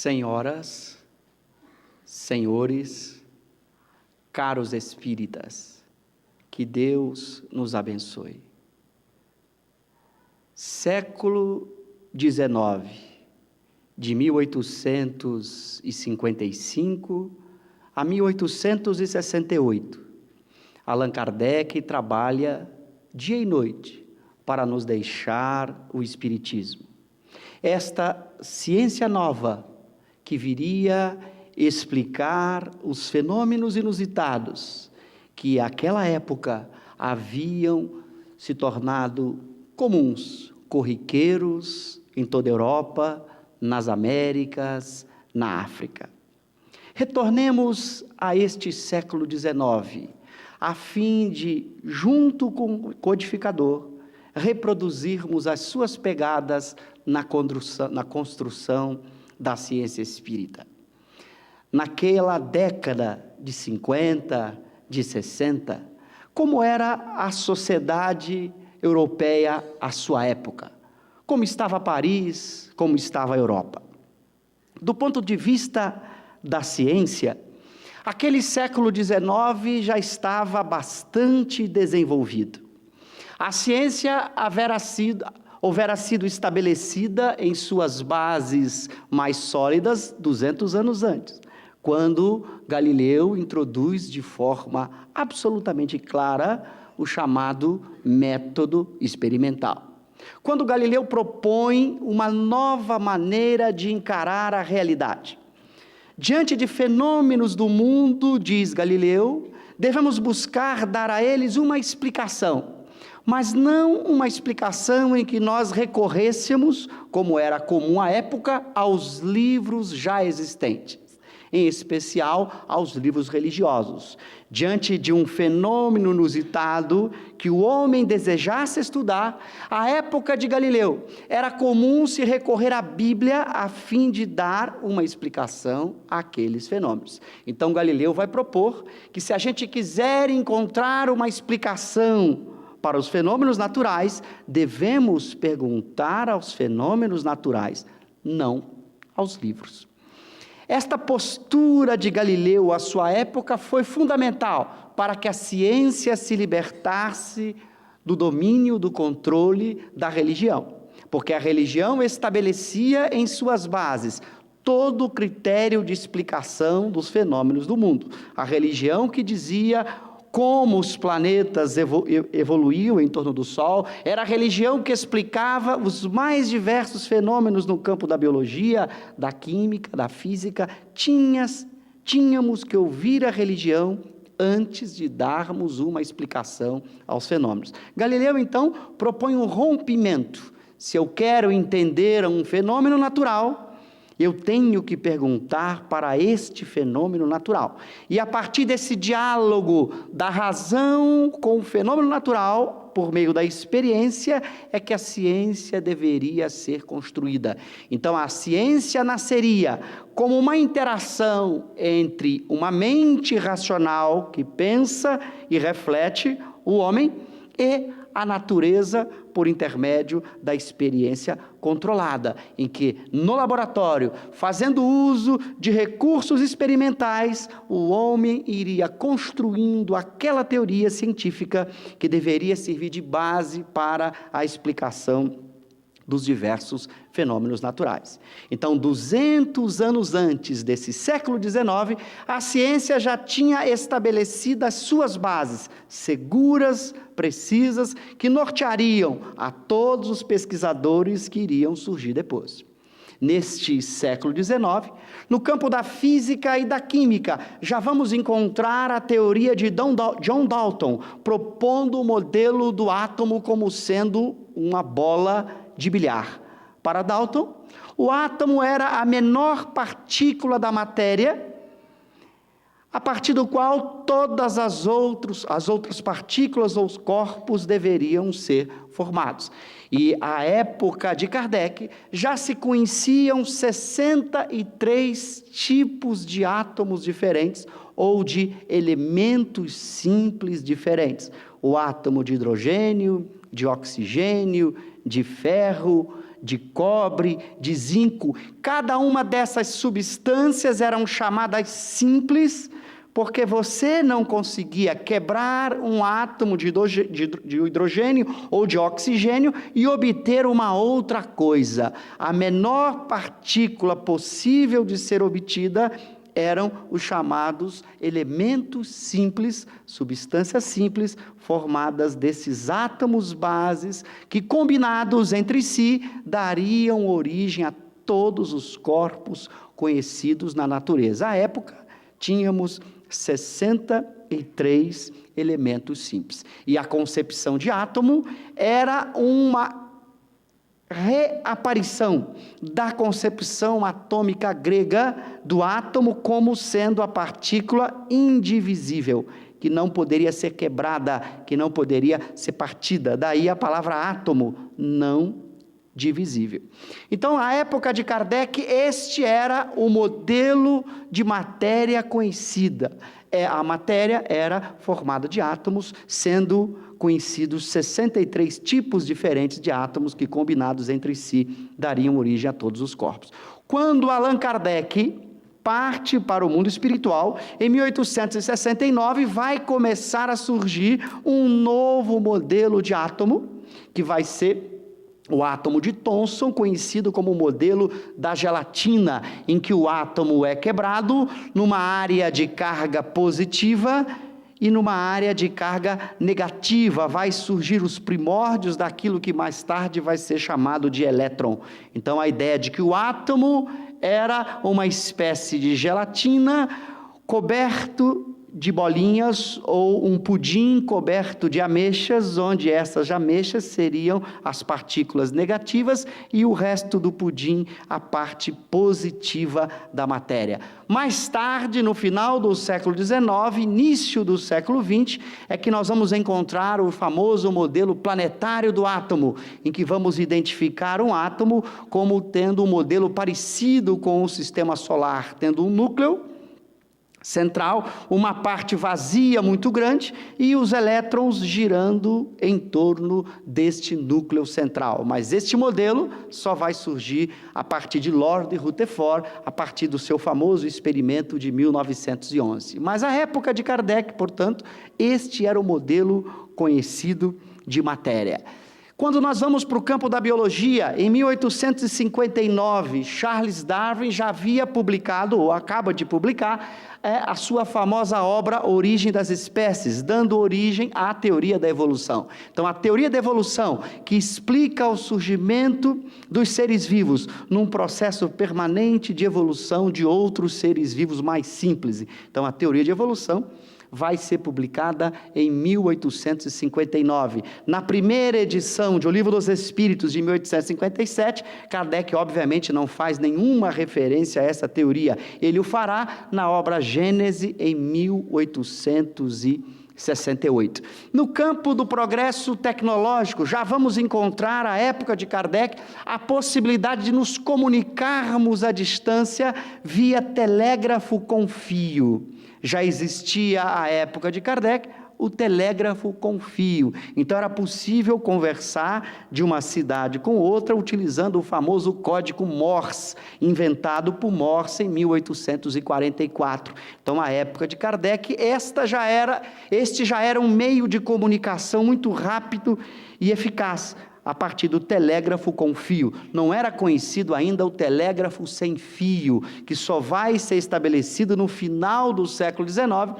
Senhoras, senhores, caros espíritas, que Deus nos abençoe. Século XIX, de 1855 a 1868, Allan Kardec trabalha dia e noite para nos deixar o Espiritismo. Esta ciência nova que viria explicar os fenômenos inusitados que naquela época haviam se tornado comuns, corriqueiros em toda a Europa, nas Américas, na África. Retornemos a este século XIX, a fim de, junto com o codificador, reproduzirmos as suas pegadas na construção da ciência espírita. Naquela década de 50, de 60, como era a sociedade europeia à sua época? Como estava Paris, como estava a Europa? Do ponto de vista da ciência, aquele século XIX já estava bastante desenvolvido. A ciência houvera sido estabelecida em suas bases mais sólidas 200 anos antes, quando Galileu introduz de forma absolutamente clara o chamado método experimental. Quando Galileu propõe uma nova maneira de encarar a realidade. Diante de fenômenos do mundo, diz Galileu, devemos buscar dar a eles uma explicação, mas não uma explicação em que nós recorrêssemos, como era comum à época, aos livros já existentes, em especial aos livros religiosos. Diante de um fenômeno inusitado que o homem desejasse estudar, à época de Galileu, era comum se recorrer à Bíblia a fim de dar uma explicação àqueles fenômenos. Então Galileu vai propor que, se a gente quiser encontrar uma explicação para os fenômenos naturais, devemos perguntar aos fenômenos naturais, não aos livros. Esta postura de Galileu à sua época foi fundamental para que a ciência se libertasse do domínio, do controle da religião, porque a religião estabelecia em suas bases todo o critério de explicação dos fenômenos do mundo. A religião que dizia como os planetas evoluíam em torno do Sol, era a religião que explicava os mais diversos fenômenos no campo da biologia, da química, da física. Tínhamos que ouvir a religião antes de darmos uma explicação aos fenômenos. Galileu, então, propõe um rompimento. Se eu quero entender um fenômeno natural, eu tenho que perguntar para este fenômeno natural. E a partir desse diálogo da razão com o fenômeno natural, por meio da experiência, é que a ciência deveria ser construída. Então, a ciência nasceria como uma interação entre uma mente racional que pensa e reflete o homem e a natureza por intermédio da experiência controlada, em que, no laboratório, fazendo uso de recursos experimentais, o homem iria construindo aquela teoria científica que deveria servir de base para a explicação dos diversos fenômenos naturais. Então, 200 anos antes desse século XIX, a ciência já tinha estabelecido as suas bases seguras, precisas, que norteariam a todos os pesquisadores que iriam surgir depois. Neste século XIX, no campo da física e da química, já vamos encontrar a teoria de John Dalton, propondo o modelo do átomo como sendo uma bola de bilhar. Para Dalton, o átomo era a menor partícula da matéria, a partir do qual todas as outras partículas ou corpos deveriam ser formados. E à época de Kardec, já se conheciam 63 tipos de átomos diferentes ou de elementos simples diferentes. O átomo de hidrogênio, de oxigênio, de ferro, de cobre, de zinco. Cada uma dessas substâncias eram chamadas simples, porque você não conseguia quebrar um átomo de hidrogênio ou de oxigênio e obter uma outra coisa. A menor partícula possível de ser obtida eram os chamados elementos simples, substâncias simples, formadas desses átomos bases, que combinados entre si, dariam origem a todos os corpos conhecidos na natureza. À época, tínhamos 63 elementos simples. E a concepção de átomo era uma reaparição da concepção atômica grega do átomo como sendo a partícula indivisível, que não poderia ser quebrada, que não poderia ser partida. Daí a palavra átomo, não divisível. Então, na época de Kardec, este era o modelo de matéria conhecida. A matéria era formada de átomos, sendo conhecidos 63 tipos diferentes de átomos que, combinados entre si, dariam origem a todos os corpos. Quando Allan Kardec parte para o mundo espiritual, em 1869 vai começar a surgir um novo modelo de átomo, que vai ser o átomo de Thomson, conhecido como o modelo da gelatina, em que o átomo é quebrado numa área de carga positiva e numa área de carga negativa. Vai surgir os primórdios daquilo que mais tarde vai ser chamado de elétron. Então, a ideia de que o átomo era uma espécie de gelatina coberto de bolinhas, ou um pudim coberto de ameixas, onde essas ameixas seriam as partículas negativas e o resto do pudim a parte positiva da matéria. Mais tarde, no final do século XIX, início do século XX, é que nós vamos encontrar o famoso modelo planetário do átomo, em que vamos identificar um átomo como tendo um modelo parecido com o sistema solar, tendo um núcleo central, uma parte vazia muito grande e os elétrons girando em torno deste núcleo central. Mas este modelo só vai surgir a partir de Lord Rutherford, a partir do seu famoso experimento de 1911. Mas à época de Kardec, portanto, este era o modelo conhecido de matéria. Quando nós vamos para o campo da biologia, em 1859, Charles Darwin já havia publicado, ou acaba de publicar, a sua famosa obra Origem das Espécies, dando origem à teoria da evolução. Então, a teoria da evolução, que explica o surgimento dos seres vivos num processo permanente de evolução de outros seres vivos mais simples. Então, a teoria de evolução vai ser publicada em 1859. Na primeira edição de O Livro dos Espíritos, de 1857, Kardec, obviamente, não faz nenhuma referência a essa teoria. Ele o fará na obra Gênese, em 1868. No campo do progresso tecnológico, já vamos encontrar, à época de Kardec, a possibilidade de nos comunicarmos à distância via telégrafo com fio. Já existia, à época de Kardec, o telégrafo com fio. Então, era possível conversar de uma cidade com outra utilizando o famoso código Morse, inventado por Morse em 1844. Então, à época de Kardec, este já era um meio de comunicação muito rápido e eficaz, a partir do telégrafo com fio. Não era conhecido ainda o telégrafo sem fio, que só vai ser estabelecido no final do século XIX,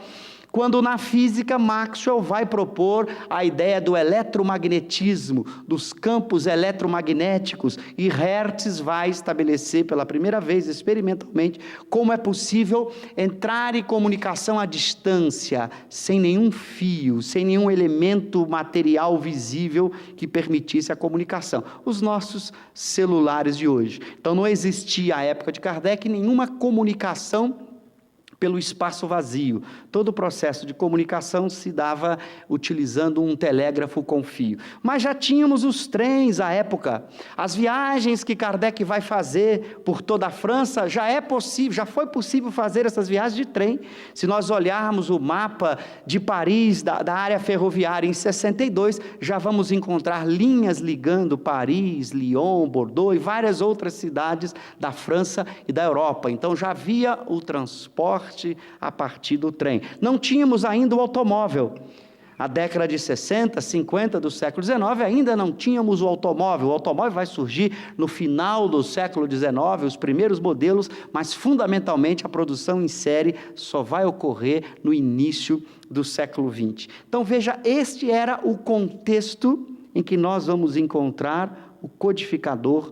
quando na física Maxwell vai propor a ideia do eletromagnetismo, dos campos eletromagnéticos, e Hertz vai estabelecer pela primeira vez, experimentalmente, como é possível entrar em comunicação à distância, sem nenhum fio, sem nenhum elemento material visível que permitisse a comunicação. Os nossos celulares de hoje. Então, não existia, à época de Kardec, nenhuma comunicação pelo espaço vazio. Todo o processo de comunicação se dava utilizando um telégrafo com fio. Mas já tínhamos os trens à época. As viagens que Kardec vai fazer por toda a França, já foi possível fazer essas viagens de trem. Se nós olharmos o mapa de Paris, da área ferroviária em 62, já vamos encontrar linhas ligando Paris, Lyon, Bordeaux e várias outras cidades da França e da Europa. Então já havia o transporte a partir do trem. Não tínhamos ainda o automóvel. A década de 60, 50 do século XIX, ainda não tínhamos o automóvel. O automóvel vai surgir no final do século XIX, os primeiros modelos, mas fundamentalmente a produção em série só vai ocorrer no início do século XX. Então veja, este era o contexto em que nós vamos encontrar o codificador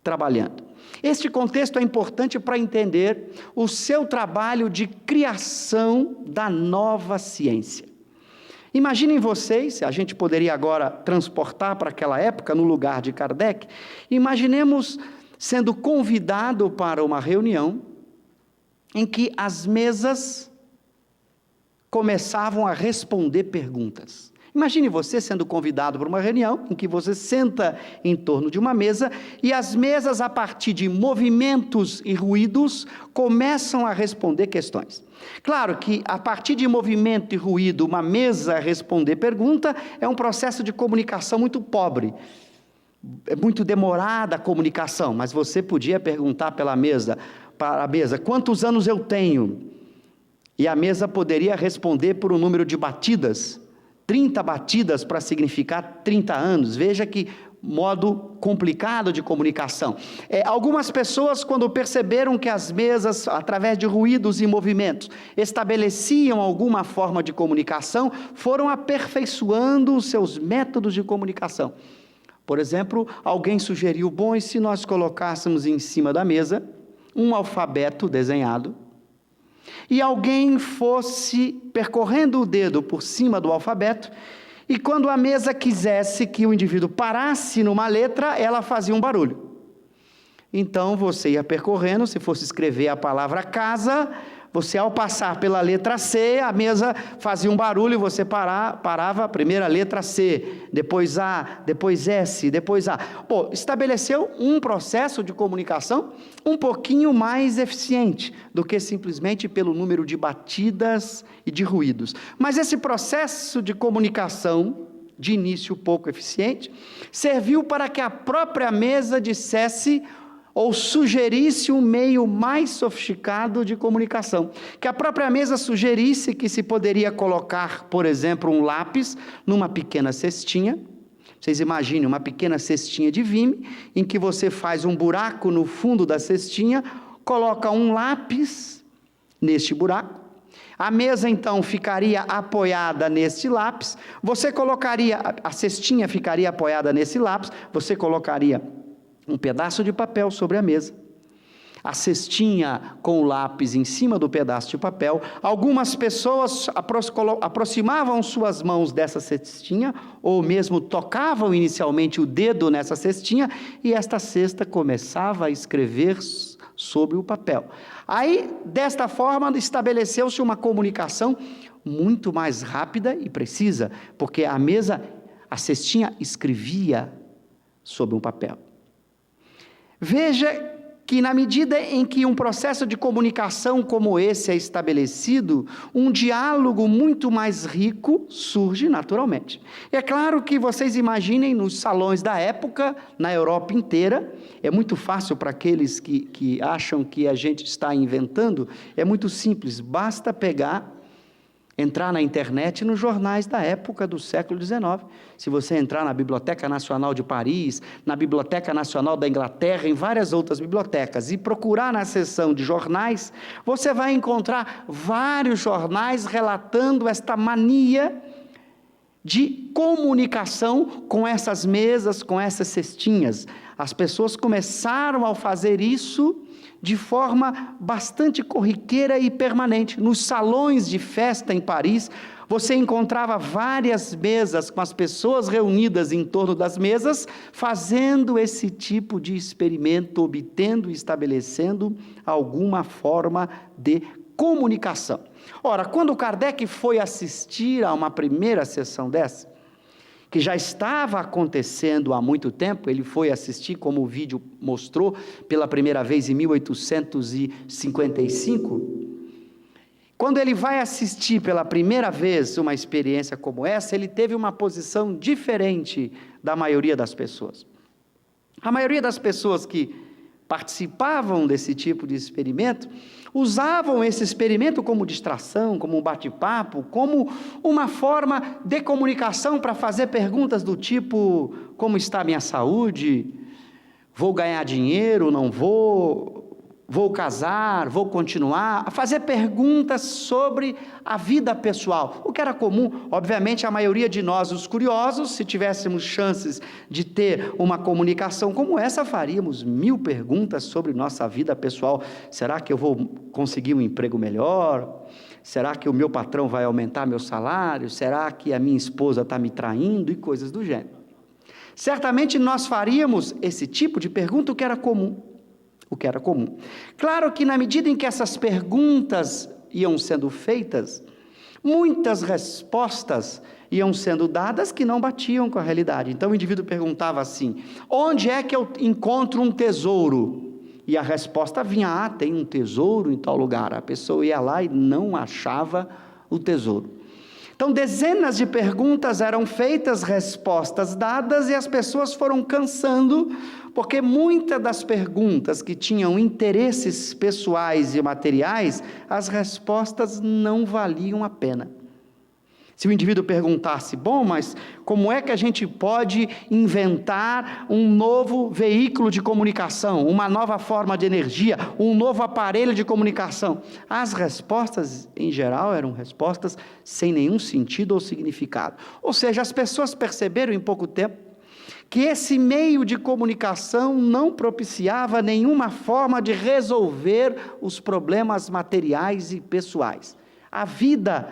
trabalhando. Este contexto é importante para entender o seu trabalho de criação da nova ciência. Imaginem vocês, a gente poderia agora transportar para aquela época, no lugar de Kardec, imaginemos sendo convidado para uma reunião em que as mesas começavam a responder perguntas. Imagine você sendo convidado para uma reunião em que você senta em torno de uma mesa e as mesas, a partir de movimentos e ruídos, começam a responder questões. Claro que a partir de movimento e ruído, uma mesa responder pergunta é um processo de comunicação muito pobre. É muito demorada a comunicação, mas você podia perguntar para a mesa, quantos anos eu tenho? E a mesa poderia responder por um número de batidas. 30 batidas para significar 30 anos. Veja que modo complicado de comunicação. Algumas pessoas, quando perceberam que as mesas, através de ruídos e movimentos, estabeleciam alguma forma de comunicação, foram aperfeiçoando os seus métodos de comunicação. Por exemplo, alguém sugeriu, bom, e se nós colocássemos em cima da mesa um alfabeto desenhado, e alguém fosse percorrendo o dedo por cima do alfabeto, e quando a mesa quisesse que o indivíduo parasse numa letra, ela fazia um barulho. Então você ia percorrendo, se fosse escrever a palavra casa, você ao passar pela letra C, a mesa fazia um barulho e você parava a primeira letra C, depois A, depois S, depois A. Estabeleceu um processo de comunicação um pouquinho mais eficiente do que simplesmente pelo número de batidas e de ruídos. Mas esse processo de comunicação, de início pouco eficiente, serviu para que a própria mesa dissesse ou sugerisse um meio mais sofisticado de comunicação, que a própria mesa sugerisse que se poderia colocar, por exemplo, um lápis numa pequena cestinha. Vocês imaginem uma pequena cestinha de vime, em que você faz um buraco no fundo da cestinha, coloca um lápis neste buraco, a mesa então ficaria apoiada nesse lápis, a cestinha ficaria apoiada nesse lápis, você colocaria um pedaço de papel sobre a mesa, a cestinha com o lápis em cima do pedaço de papel. Algumas pessoas aproximavam suas mãos dessa cestinha, ou mesmo tocavam inicialmente o dedo nessa cestinha, e esta cesta começava a escrever sobre o papel. Aí, desta forma, estabeleceu-se uma comunicação muito mais rápida e precisa, porque a cestinha escrevia sobre um papel. Veja que na medida em que um processo de comunicação como esse é estabelecido, um diálogo muito mais rico surge naturalmente. É claro que vocês imaginem nos salões da época, na Europa inteira, é muito fácil para aqueles que acham que a gente está inventando, é muito simples, basta entrar na internet e nos jornais da época do século XIX. Se você entrar na Biblioteca Nacional de Paris, na Biblioteca Nacional da Inglaterra, em várias outras bibliotecas, e procurar na seção de jornais, você vai encontrar vários jornais relatando esta mania de comunicação com essas mesas, com essas cestinhas. As pessoas começaram a fazer isso de forma bastante corriqueira e permanente. Nos salões de festa em Paris, você encontrava várias mesas com as pessoas reunidas em torno das mesas, fazendo esse tipo de experimento, obtendo e estabelecendo alguma forma de comunicação. Ora, quando Kardec foi assistir a uma primeira sessão dessa, que já estava acontecendo há muito tempo, ele foi assistir, como o vídeo mostrou, pela primeira vez em 1855. Quando ele vai assistir pela primeira vez uma experiência como essa, ele teve uma posição diferente da maioria das pessoas. A maioria das pessoas que participavam desse tipo de experimento, usavam esse experimento como distração, como um bate-papo, como uma forma de comunicação para fazer perguntas do tipo: como está a minha saúde? Vou ganhar dinheiro? Não vou? Vou casar? Vou continuar? A fazer perguntas sobre a vida pessoal, o que era comum. Obviamente, a maioria de nós, os curiosos, se tivéssemos chances de ter uma comunicação como essa, faríamos 1000 perguntas sobre nossa vida pessoal. Será que eu vou conseguir um emprego melhor? Será que o meu patrão vai aumentar meu salário? Será que a minha esposa está me traindo? E coisas do gênero. Certamente nós faríamos esse tipo de pergunta, o que era comum. Claro que na medida em que essas perguntas iam sendo feitas, muitas respostas iam sendo dadas que não batiam com a realidade. Então o indivíduo perguntava assim: onde é que eu encontro um tesouro? E a resposta vinha: tem um tesouro em tal lugar. A pessoa ia lá e não achava o tesouro. Então dezenas de perguntas eram feitas, respostas dadas, e as pessoas foram cansando, porque muitas das perguntas que tinham interesses pessoais e materiais, as respostas não valiam a pena. Se o indivíduo perguntasse: bom, mas como é que a gente pode inventar um novo veículo de comunicação, uma nova forma de energia, um novo aparelho de comunicação? As respostas, em geral, eram respostas sem nenhum sentido ou significado. Ou seja, as pessoas perceberam em pouco tempo que esse meio de comunicação não propiciava nenhuma forma de resolver os problemas materiais e pessoais. A vida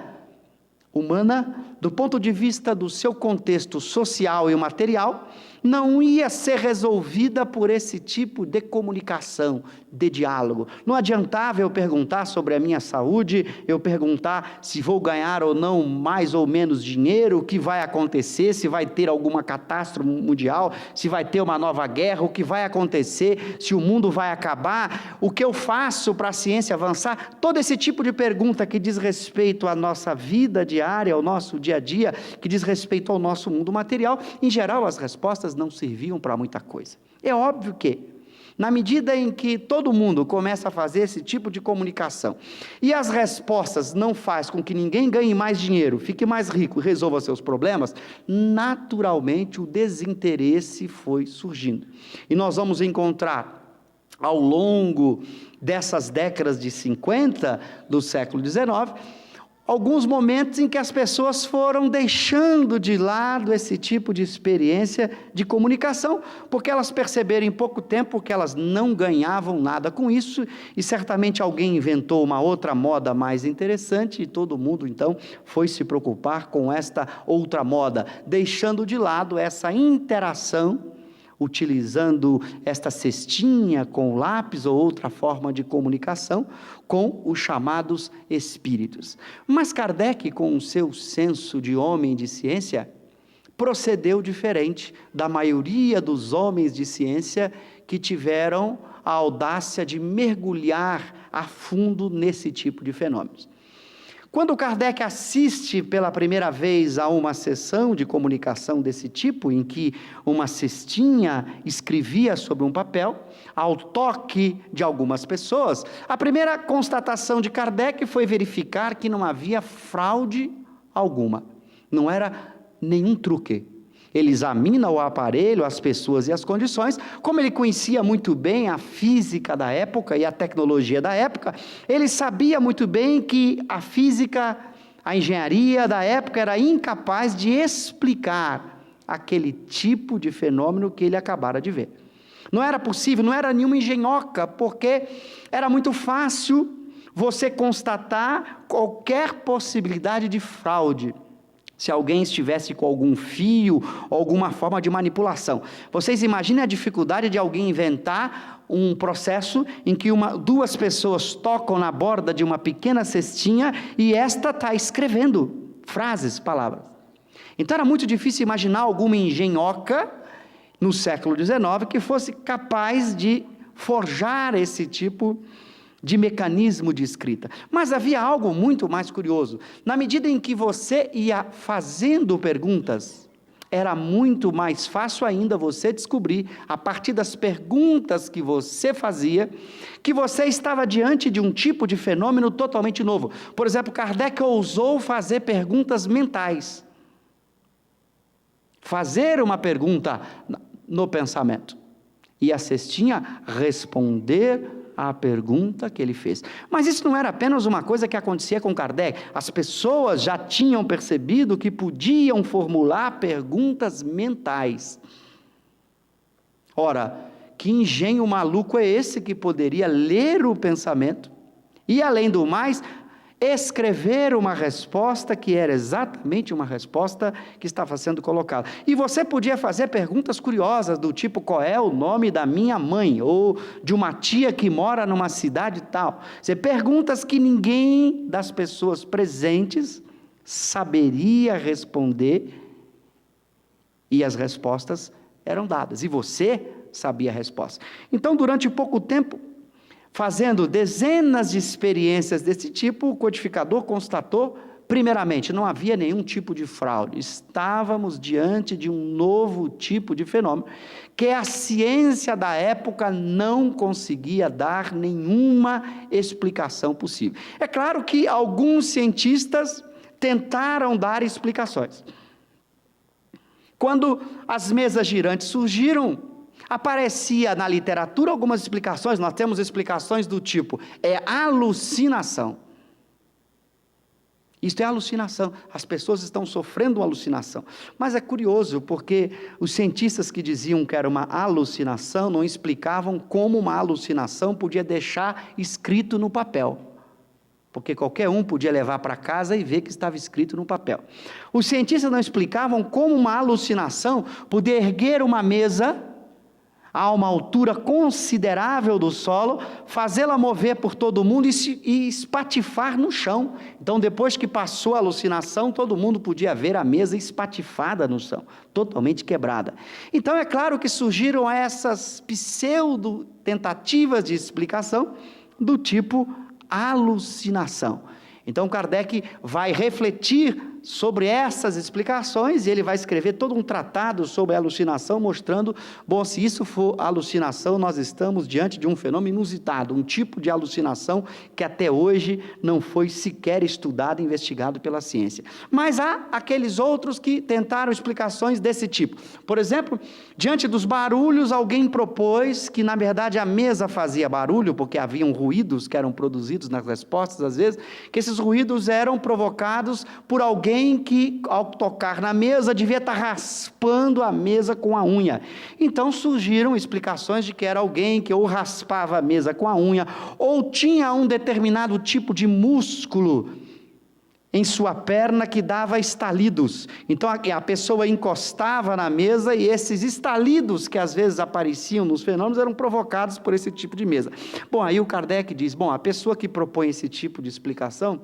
humana, do ponto de vista do seu contexto social e material, não ia ser resolvida por esse tipo de comunicação, de diálogo. Não adiantava eu perguntar sobre a minha saúde, eu perguntar se vou ganhar ou não mais ou menos dinheiro, o que vai acontecer, se vai ter alguma catástrofe mundial, se vai ter uma nova guerra, o que vai acontecer, se o mundo vai acabar, o que eu faço para a ciência avançar. Todo esse tipo de pergunta que diz respeito à nossa vida diária, ao nosso dia a dia, que diz respeito ao nosso mundo material, em geral as respostas não serviam para muita coisa. É óbvio que, na medida em que todo mundo começa a fazer esse tipo de comunicação, e as respostas não fazem com que ninguém ganhe mais dinheiro, fique mais rico e resolva seus problemas, naturalmente o desinteresse foi surgindo. E nós vamos encontrar, ao longo dessas décadas de 50 do século XIX, alguns momentos em que as pessoas foram deixando de lado esse tipo de experiência de comunicação, porque elas perceberam em pouco tempo que elas não ganhavam nada com isso, e certamente alguém inventou uma outra moda mais interessante, e todo mundo então foi se preocupar com esta outra moda, deixando de lado essa interação, utilizando esta cestinha com lápis ou outra forma de comunicação com os chamados espíritos. Mas Kardec, com o seu senso de homem de ciência, procedeu diferente da maioria dos homens de ciência que tiveram a audácia de mergulhar a fundo nesse tipo de fenômenos. Quando Kardec assiste pela primeira vez a uma sessão de comunicação desse tipo, em que uma cestinha escrevia sobre um papel, ao toque de algumas pessoas, a primeira constatação de Kardec foi verificar que não havia fraude alguma, não era nenhum truque. Ele examina o aparelho, as pessoas e as condições. Como ele conhecia muito bem a física da época e a tecnologia da época, ele sabia muito bem que a física, a engenharia da época era incapaz de explicar aquele tipo de fenômeno que ele acabara de ver. Não era possível, não era nenhuma engenhoca, porque era muito fácil você constatar qualquer possibilidade de fraude. Se alguém estivesse com algum fio, ou alguma forma de manipulação. Vocês imaginem a dificuldade de alguém inventar um processo em que duas pessoas tocam na borda de uma pequena cestinha e esta está escrevendo frases, palavras. Então era muito difícil imaginar alguma engenhoca no século XIX que fosse capaz de forjar esse tipo de mecanismo de escrita. Mas havia algo muito mais curioso. Na medida em que você ia fazendo perguntas, era muito mais fácil ainda você descobrir, a partir das perguntas que você fazia, que você estava diante de um tipo de fenômeno totalmente novo. Por exemplo, Kardec ousou fazer perguntas mentais. Fazer uma pergunta no pensamento. E a cestinha responder à pergunta que ele fez. Mas isso não era apenas uma coisa que acontecia com Kardec. As pessoas já tinham percebido que podiam formular perguntas mentais. Ora, que engenho maluco é esse que poderia ler o pensamento e, além do mais, escrever uma resposta que era exatamente uma resposta que estava sendo colocada. E você podia fazer perguntas curiosas do tipo: qual é o nome da minha mãe? Ou de uma tia que mora numa cidade tal. Perguntas que ninguém das pessoas presentes saberia responder, e as respostas eram dadas, e você sabia a resposta. Então, durante pouco tempo, fazendo dezenas de experiências desse tipo, o codificador constatou, primeiramente, não havia nenhum tipo de fraude. Estávamos diante de um novo tipo de fenômeno, que a ciência da época não conseguia dar nenhuma explicação possível. É claro que alguns cientistas tentaram dar explicações. Quando as mesas girantes surgiram, aparecia na literatura algumas explicações. Nós temos explicações do tipo: é alucinação. Isto é alucinação, as pessoas estão sofrendo uma alucinação. Mas é curioso, porque os cientistas que diziam que era uma alucinação não explicavam como uma alucinação podia deixar escrito no papel. Porque qualquer um podia levar para casa e ver que estava escrito no papel. Os cientistas não explicavam como uma alucinação podia erguer uma mesa a uma altura considerável do solo, fazê-la mover por todo mundo e espatifar no chão. Então, depois que passou a alucinação, todo mundo podia ver a mesa espatifada no chão, totalmente quebrada. Então, é claro que surgiram essas pseudo-tentativas de explicação do tipo alucinação. Então, Kardec vai refletir sobre essas explicações, e ele vai escrever todo um tratado sobre a alucinação, mostrando, bom, se isso for alucinação, nós estamos diante de um fenômeno inusitado, um tipo de alucinação que até hoje não foi sequer estudado e investigado pela ciência. Mas há aqueles outros que tentaram explicações desse tipo. Por exemplo, diante dos barulhos, alguém propôs que, na verdade, a mesa fazia barulho, porque haviam ruídos que eram produzidos nas respostas, às vezes, que esses ruídos eram provocados por alguém que, ao tocar na mesa, devia estar raspando a mesa com a unha. Então surgiram explicações de que era alguém que ou raspava a mesa com a unha, ou tinha um determinado tipo de músculo em sua perna que dava estalidos. Então a pessoa encostava na mesa e esses estalidos que às vezes apareciam nos fenômenos eram provocados por esse tipo de mesa. Bom, aí o Kardec diz, a pessoa que propõe esse tipo de explicação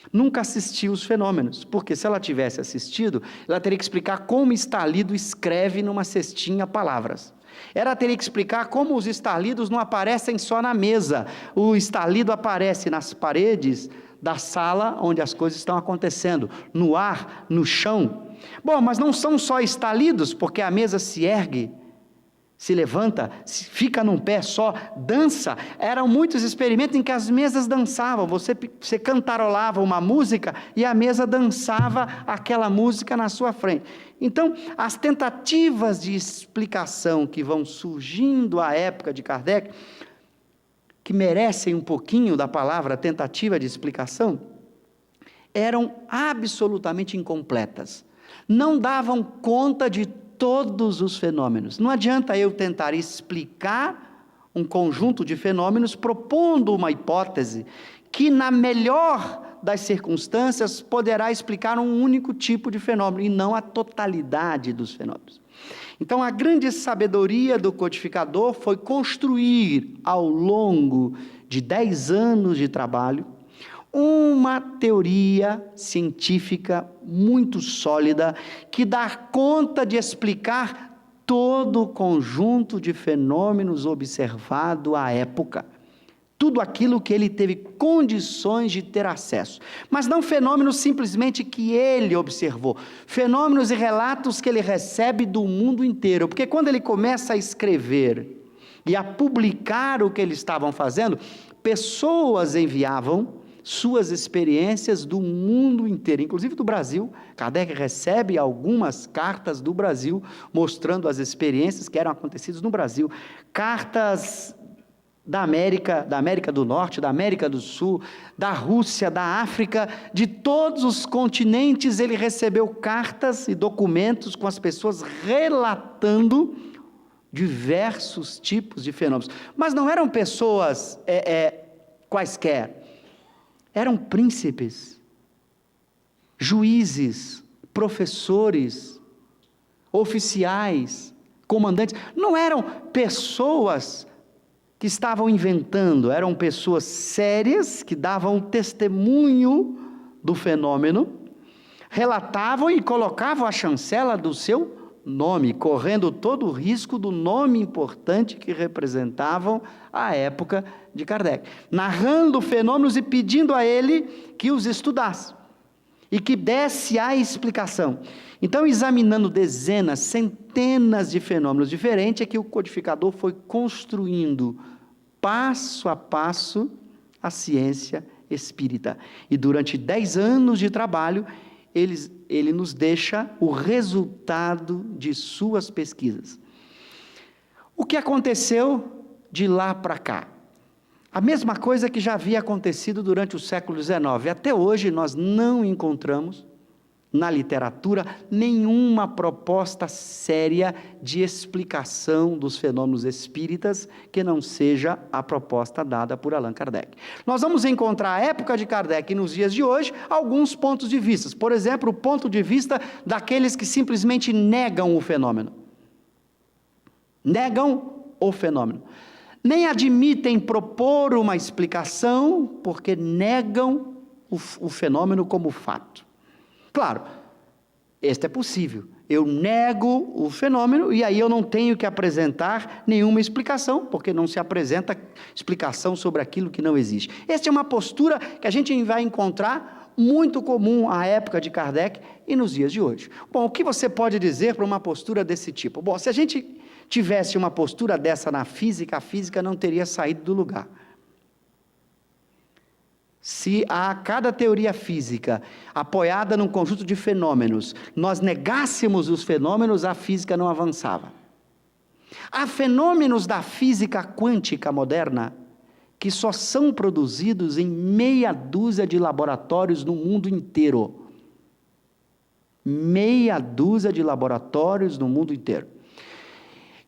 nunca assistiu os fenômenos, porque se ela tivesse assistido, ela teria que explicar como estalido escreve numa cestinha palavras. Ela teria que explicar como os estalidos não aparecem só na mesa, o estalido aparece nas paredes da sala onde as coisas estão acontecendo, no ar, no chão. Bom, mas não são só estalidos, porque a mesa se ergue, se levanta, fica num pé só, dança. Eram muitos experimentos em que as mesas dançavam, você cantarolava uma música e a mesa dançava aquela música na sua frente. Então, as tentativas de explicação que vão surgindo à época de Kardec, que merecem um pouquinho da palavra tentativa de explicação, eram absolutamente incompletas, não davam conta de todos os fenômenos. Não adianta eu tentar explicar um conjunto de fenômenos propondo uma hipótese que, na melhor das circunstâncias, poderá explicar um único tipo de fenômeno e não a totalidade dos fenômenos. Então, a grande sabedoria do codificador foi construir, ao longo de 10 anos de trabalho, uma teoria científica muito sólida, que dá conta de explicar todo o conjunto de fenômenos observado à época. Tudo aquilo que ele teve condições de ter acesso. Mas não fenômenos simplesmente que ele observou. Fenômenos e relatos que ele recebe do mundo inteiro. Porque quando ele começa a escrever e a publicar o que eles estavam fazendo, pessoas enviavam suas experiências do mundo inteiro, inclusive do Brasil. Kardec recebe algumas cartas do Brasil, mostrando as experiências que eram acontecidas no Brasil. Cartas da América do Norte, da América do Sul, da Rússia, da África, de todos os continentes. Ele recebeu cartas e documentos com as pessoas relatando diversos tipos de fenômenos. Mas não eram pessoas quaisquer, eram príncipes, juízes, professores, oficiais, comandantes. Não eram pessoas que estavam inventando, eram pessoas sérias, que davam testemunho do fenômeno, relatavam e colocavam a chancela do seu nome, correndo todo o risco do nome importante que representavam a época de Kardec, narrando fenômenos e pedindo a ele que os estudasse e que desse a explicação. Então, examinando dezenas, centenas de fenômenos diferentes, é que o codificador foi construindo, passo a passo, a ciência espírita. E durante 10 anos de trabalho, ele nos deixa o resultado de suas pesquisas. O que aconteceu de lá para cá? A mesma coisa que já havia acontecido durante o século XIX. Até hoje nós não encontramos na literatura nenhuma proposta séria de explicação dos fenômenos espíritas que não seja a proposta dada por Allan Kardec. Nós vamos encontrar à época de Kardec e nos dias de hoje alguns pontos de vista. Por exemplo, o ponto de vista daqueles que simplesmente negam o fenômeno. Negam o fenômeno. Nem admitem propor uma explicação porque negam o fenômeno como fato. Claro, este é possível. Eu nego o fenômeno e aí eu não tenho que apresentar nenhuma explicação, porque não se apresenta explicação sobre aquilo que não existe. Esta é uma postura que a gente vai encontrar muito comum à época de Kardec e nos dias de hoje. Bom, o que você pode dizer para uma postura desse tipo? Bom, se a gente tivesse uma postura dessa na física, a física não teria saído do lugar. Se a cada teoria física, apoiada num conjunto de fenômenos, nós negássemos os fenômenos, a física não avançava. Há fenômenos da física quântica moderna que só são produzidos em meia dúzia de laboratórios no mundo inteiro. Meia dúzia de laboratórios no mundo inteiro.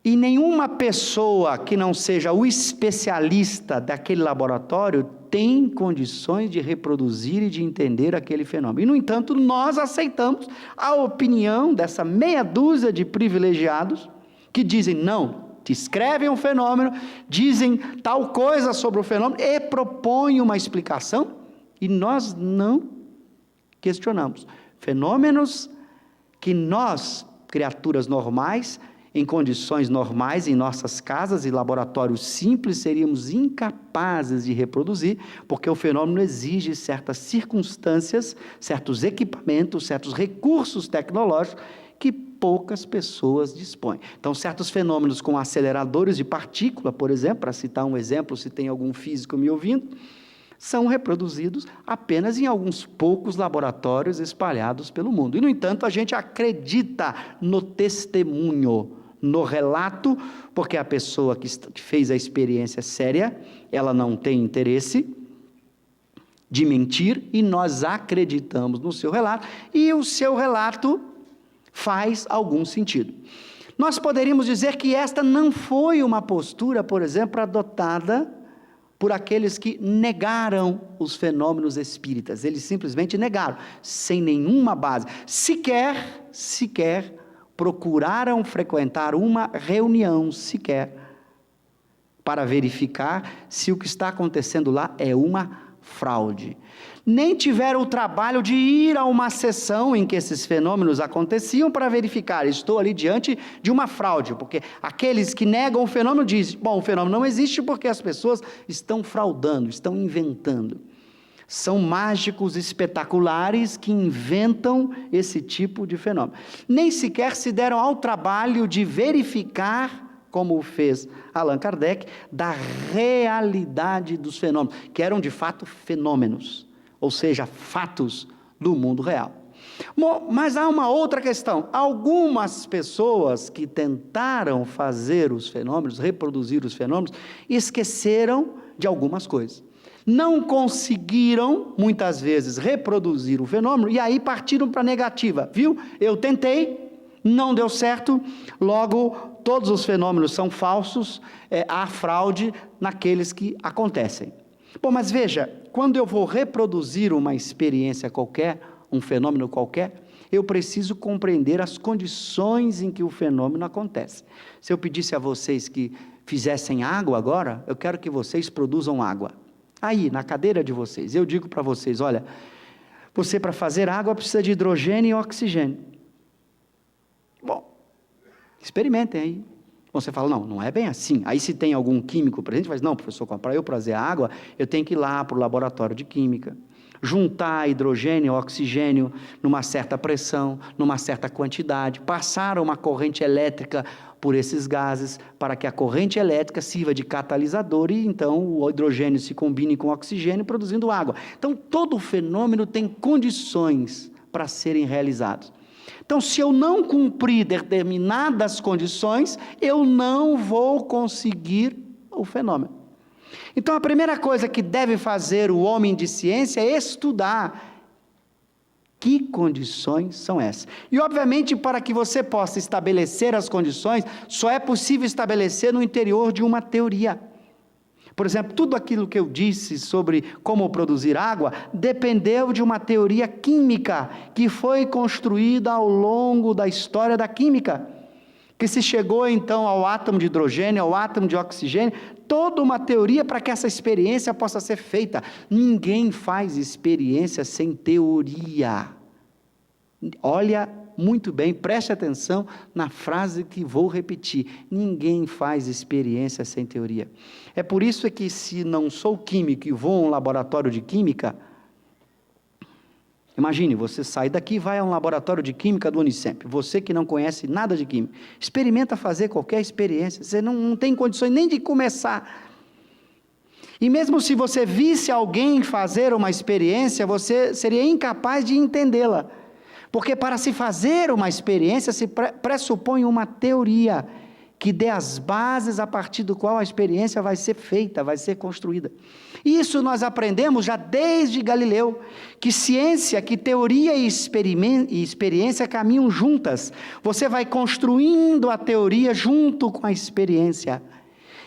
E nenhuma pessoa que não seja o especialista daquele laboratório tem condições de reproduzir e de entender aquele fenômeno. E, no entanto, nós aceitamos a opinião dessa meia dúzia de privilegiados que dizem, não, descrevem um fenômeno, dizem tal coisa sobre o fenômeno e propõem uma explicação, e nós não questionamos. Fenômenos que nós, criaturas normais, em condições normais, em nossas casas e laboratórios simples, seríamos incapazes de reproduzir, porque o fenômeno exige certas circunstâncias, certos equipamentos, certos recursos tecnológicos que poucas pessoas dispõem. Então, certos fenômenos com aceleradores de partícula, por exemplo, para citar um exemplo, se tem algum físico me ouvindo, são reproduzidos apenas em alguns poucos laboratórios espalhados pelo mundo. E, no entanto, a gente acredita no testemunho, no relato, porque a pessoa que fez a experiência séria, ela não tem interesse de mentir, e nós acreditamos no seu relato, e o seu relato faz algum sentido. Nós poderíamos dizer que esta não foi uma postura, por exemplo, adotada por aqueles que negaram os fenômenos espíritas. Eles simplesmente negaram, sem nenhuma base. Sequer procuraram frequentar uma reunião sequer para verificar se o que está acontecendo lá é uma fraude. Nem tiveram o trabalho de ir a uma sessão em que esses fenômenos aconteciam para verificar, estou ali diante de uma fraude, porque aqueles que negam o fenômeno dizem, bom, o fenômeno não existe porque as pessoas estão fraudando, estão inventando. São mágicos espetaculares que inventam esse tipo de fenômeno. Nem sequer se deram ao trabalho de verificar, como fez Allan Kardec, da realidade dos fenômenos, que eram de fato fenômenos, ou seja, fatos do mundo real. Bom, mas há uma outra questão. Algumas pessoas que tentaram fazer os fenômenos, reproduzir os fenômenos, esqueceram de algumas coisas. Não conseguiram, muitas vezes, reproduzir o fenômeno, e aí partiram para a negativa. Viu? Eu tentei, não deu certo, logo todos os fenômenos são falsos, há fraude naqueles que acontecem. Bom, mas veja, quando eu vou reproduzir uma experiência qualquer, um fenômeno qualquer, eu preciso compreender as condições em que o fenômeno acontece. Se eu pedisse a vocês que fizessem água agora, eu quero que vocês produzam água. Aí, na cadeira de vocês, eu digo para vocês, olha, você para fazer água precisa de hidrogênio e oxigênio. Bom, experimentem aí. Você fala, não é bem assim. Aí se tem algum químico presente, mas não, professor, para eu fazer água, eu tenho que ir lá para o laboratório de química, juntar hidrogênio e oxigênio numa certa pressão, numa certa quantidade, passar uma corrente elétrica por esses gases, para que a corrente elétrica sirva de catalisador e então o hidrogênio se combine com o oxigênio, produzindo água. Então, todo fenômeno tem condições para serem realizados. Então, se eu não cumprir determinadas condições, eu não vou conseguir o fenômeno. Então, a primeira coisa que deve fazer o homem de ciência é estudar que condições são essas. E, obviamente, para que você possa estabelecer as condições, só é possível estabelecer no interior de uma teoria. Por exemplo, tudo aquilo que eu disse sobre como produzir água, dependeu de uma teoria química, que foi construída ao longo da história da química, que se chegou então ao átomo de hidrogênio, ao átomo de oxigênio, toda uma teoria para que essa experiência possa ser feita. Ninguém faz experiência sem teoria. Olha muito bem, preste atenção na frase que vou repetir. Ninguém faz experiência sem teoria. É por isso que se não sou químico e vou a um laboratório de química, imagine, você sai daqui e vai a um laboratório de química do Unicamp, você que não conhece nada de química, experimenta fazer qualquer experiência, você não tem condições nem de começar. E mesmo se você visse alguém fazer uma experiência, você seria incapaz de entendê-la. Porque para se fazer uma experiência, se pressupõe uma teoria que dê as bases a partir do qual a experiência vai ser feita, vai ser construída. Isso nós aprendemos já desde Galileu, que ciência, que teoria e experiência caminham juntas. Você vai construindo a teoria junto com a experiência.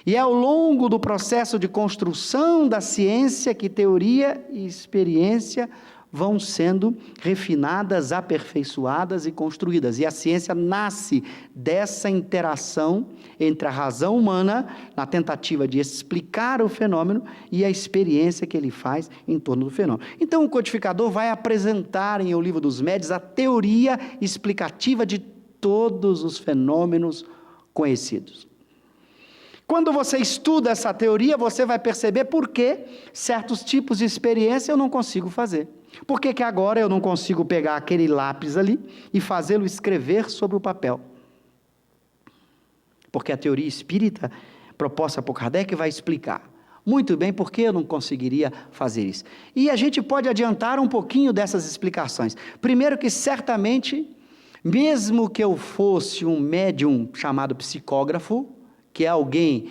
E é ao longo do processo de construção da ciência que teoria e experiência vão sendo refinadas, aperfeiçoadas e construídas. E a ciência nasce dessa interação entre a razão humana, na tentativa de explicar o fenômeno, e a experiência que ele faz em torno do fenômeno. Então, o codificador vai apresentar em O Livro dos Médiuns a teoria explicativa de todos os fenômenos conhecidos. Quando você estuda essa teoria, você vai perceber por que certos tipos de experiência eu não consigo fazer. Por que agora eu não consigo pegar aquele lápis ali e fazê-lo escrever sobre o papel? Porque a teoria espírita proposta por Kardec vai explicar muito bem por que eu não conseguiria fazer isso. E a gente pode adiantar um pouquinho dessas explicações. Primeiro que certamente, mesmo que eu fosse um médium chamado psicógrafo, que é alguém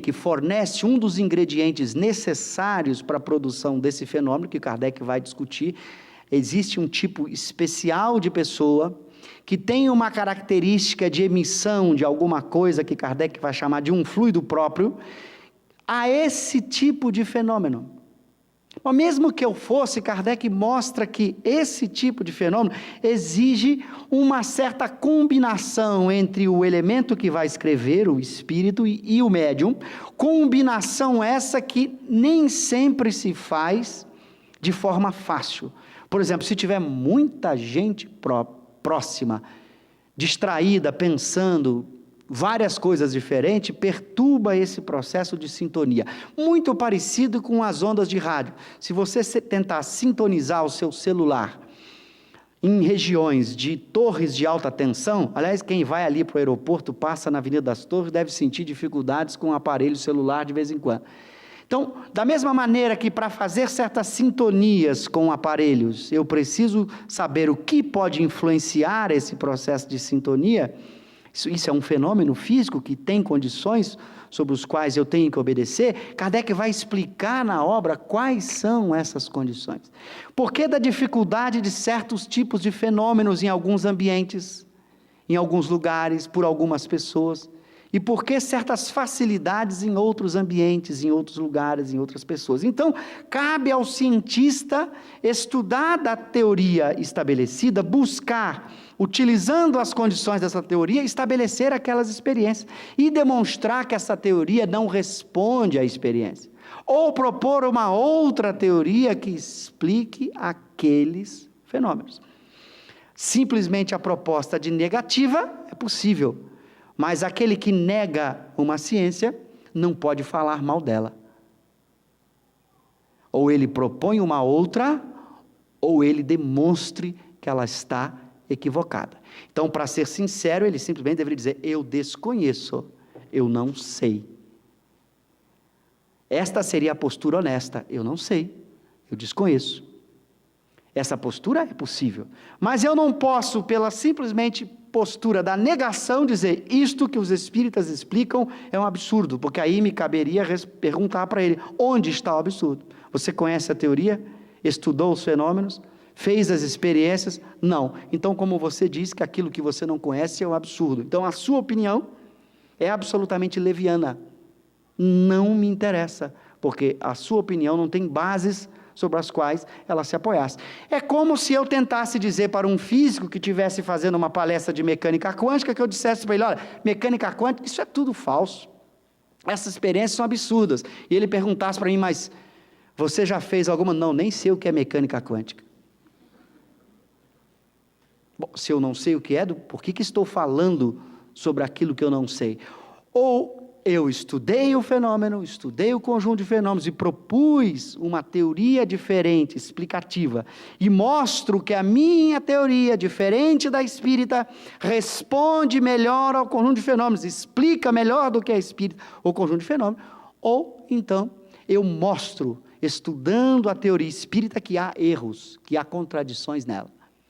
que fornece um dos ingredientes necessários para a produção desse fenômeno, que Kardec vai discutir, existe um tipo especial de pessoa, que tem uma característica de emissão de alguma coisa, que Kardec vai chamar de um fluido próprio, a esse tipo de fenômeno. Mas mesmo que eu fosse, Kardec mostra que esse tipo de fenômeno exige uma certa combinação entre o elemento que vai escrever, o espírito, e o médium, combinação essa que nem sempre se faz de forma fácil. Por exemplo, se tiver muita gente próxima, distraída, pensando várias coisas diferentes, perturba esse processo de sintonia. Muito parecido com as ondas de rádio. Se você tentar sintonizar o seu celular em regiões de torres de alta tensão, aliás, quem vai ali para o aeroporto, passa na Avenida das Torres, deve sentir dificuldades com o aparelho celular de vez em quando. Então, da mesma maneira que para fazer certas sintonias com aparelhos, eu preciso saber o que pode influenciar esse processo de sintonia. Isso é um fenômeno físico que tem condições sobre os quais eu tenho que obedecer. Kardec vai explicar na obra quais são essas condições. Por que da dificuldade de certos tipos de fenômenos em alguns ambientes, em alguns lugares, por algumas pessoas? E por que certas facilidades em outros ambientes, em outros lugares, em outras pessoas? Então, cabe ao cientista estudar da teoria estabelecida, buscar, utilizando as condições dessa teoria, estabelecer aquelas experiências e demonstrar que essa teoria não responde à experiência. Ou propor uma outra teoria que explique aqueles fenômenos. Simplesmente a proposta de negativa é possível, mas aquele que nega uma ciência não pode falar mal dela. Ou ele propõe uma outra, ou ele demonstre que ela está equivocada. Então, para ser sincero, ele simplesmente deveria dizer: eu desconheço, eu não sei. Esta seria a postura honesta: eu não sei, eu desconheço. Essa postura é possível, mas eu não posso, pela simplesmente postura da negação, dizer isto que os espíritas explicam é um absurdo, porque aí me caberia perguntar para ele: onde está o absurdo? Você conhece a teoria? Estudou os fenômenos? Fez as experiências? Não. Então, como você diz que aquilo que você não conhece é um absurdo, então a sua opinião é absolutamente leviana. Não me interessa, porque a sua opinião não tem bases sobre as quais ela se apoiasse. É como se eu tentasse dizer para um físico que estivesse fazendo uma palestra de mecânica quântica, que eu dissesse para ele: olha, mecânica quântica, isso é tudo falso, essas experiências são absurdas, e ele perguntasse para mim: mas você já fez alguma? Não, nem sei o que é mecânica quântica. Bom, se eu não sei o que é, por que estou falando sobre aquilo que eu não sei? Ou eu estudei o fenômeno, estudei o conjunto de fenômenos e propus uma teoria diferente, explicativa, e mostro que a minha teoria, diferente da espírita, responde melhor ao conjunto de fenômenos, explica melhor do que a espírita o conjunto de fenômenos. Ou então eu mostro, estudando a teoria espírita, que há erros, que há contradições nela.